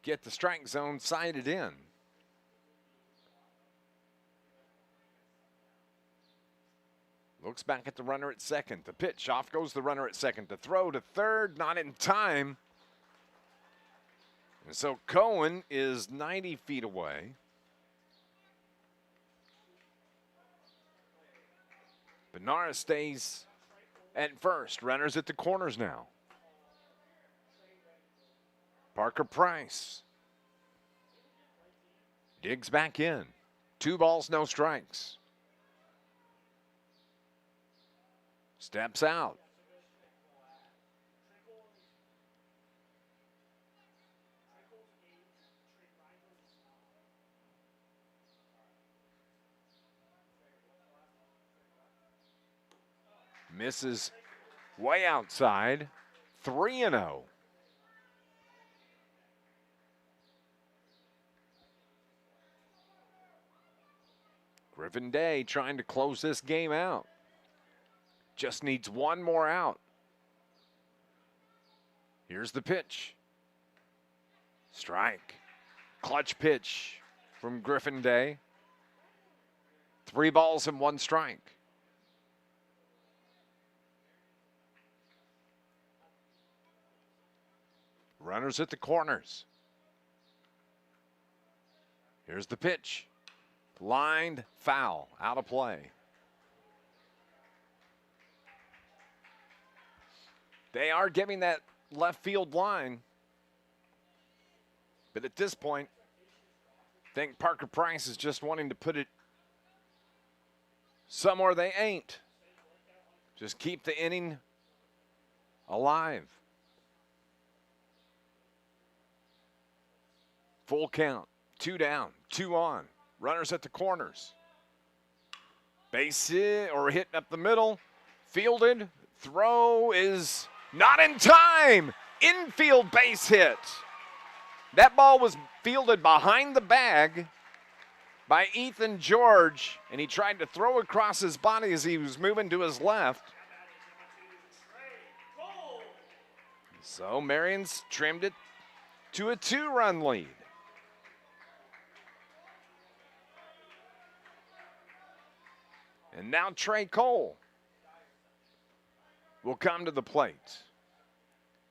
get the strike zone sighted in. Looks back at the runner at second. The pitch, off goes the runner at second. The throw to third, not in time. And so Cohen is 90 feet away. Benara stays at first. Runners at the corners now. Parker Price digs back in. 2 balls, no strikes. Steps out. Misses way outside. 3-0. Griffin Day trying to close this game out. Just needs 1 more out. Here's the pitch. Strike. Clutch pitch from Griffin Day. 3 balls and 1 strike. Runners at the corners. Here's the pitch. Lined foul, out of play. They are giving that left field line. But at this point, I think Parker Price is just wanting to put it somewhere they ain't. Just keep the inning alive. Full count, 2 down, 2 on. Runners at the corners. Base hit or hitting up the middle. Fielded. Throw is not in time. Infield base hit. That ball was fielded behind the bag by Ethan George, and he tried to throw across his body as he was moving to his left. So Marion's trimmed it to a 2-run lead. And now Trey Cole will come to the plate.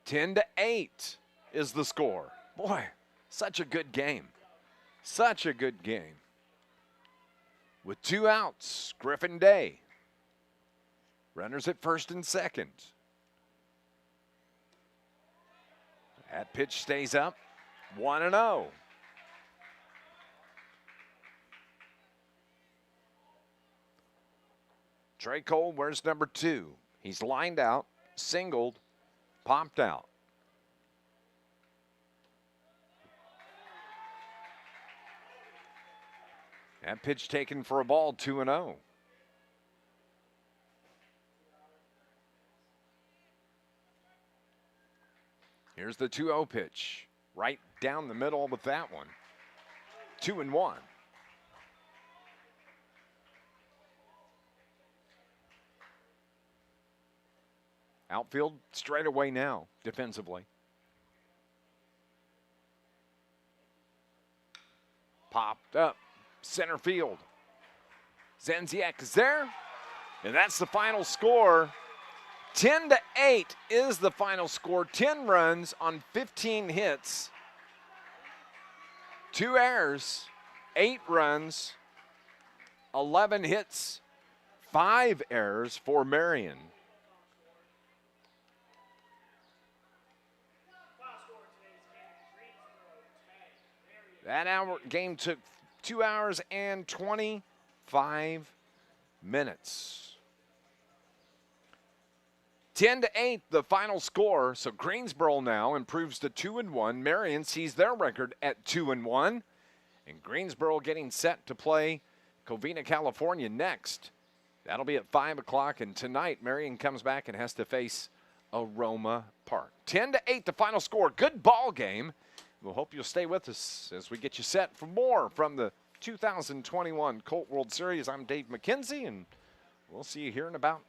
10-8 is the score. Boy, such a good game. Such a good game. With 2 outs, Griffin Day. Runners at first and second. That pitch stays up, 1-0. Trey Cole wears number 2. He's lined out, singled, popped out. That pitch taken for a ball, 2-0. Here's the 2-0 pitch. Right down the middle with that one. 2-1. Outfield straight away now, defensively. Popped up, center field. Zenziak is there, and that's the final score. 10-8 is the final score. 10 runs on 15 hits. 2 errors, 8 runs, 11 hits, 5 errors for Marion. That game took 2 hours and 25 minutes. 10-8, the final score. So Greensboro now improves to 2-1. Marion sees their record at 2-1. And Greensboro getting set to play Covina, California next. That'll be at 5 o'clock. And tonight, Marion comes back and has to face Aroma Park. 10-8, the final score. Good ball game. We'll hope you'll stay with us as we get you set for more from the 2021 Colt World Series. I'm Dave McKenzie, and we'll see you here in about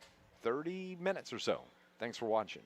30 minutes or so. Thanks for watching.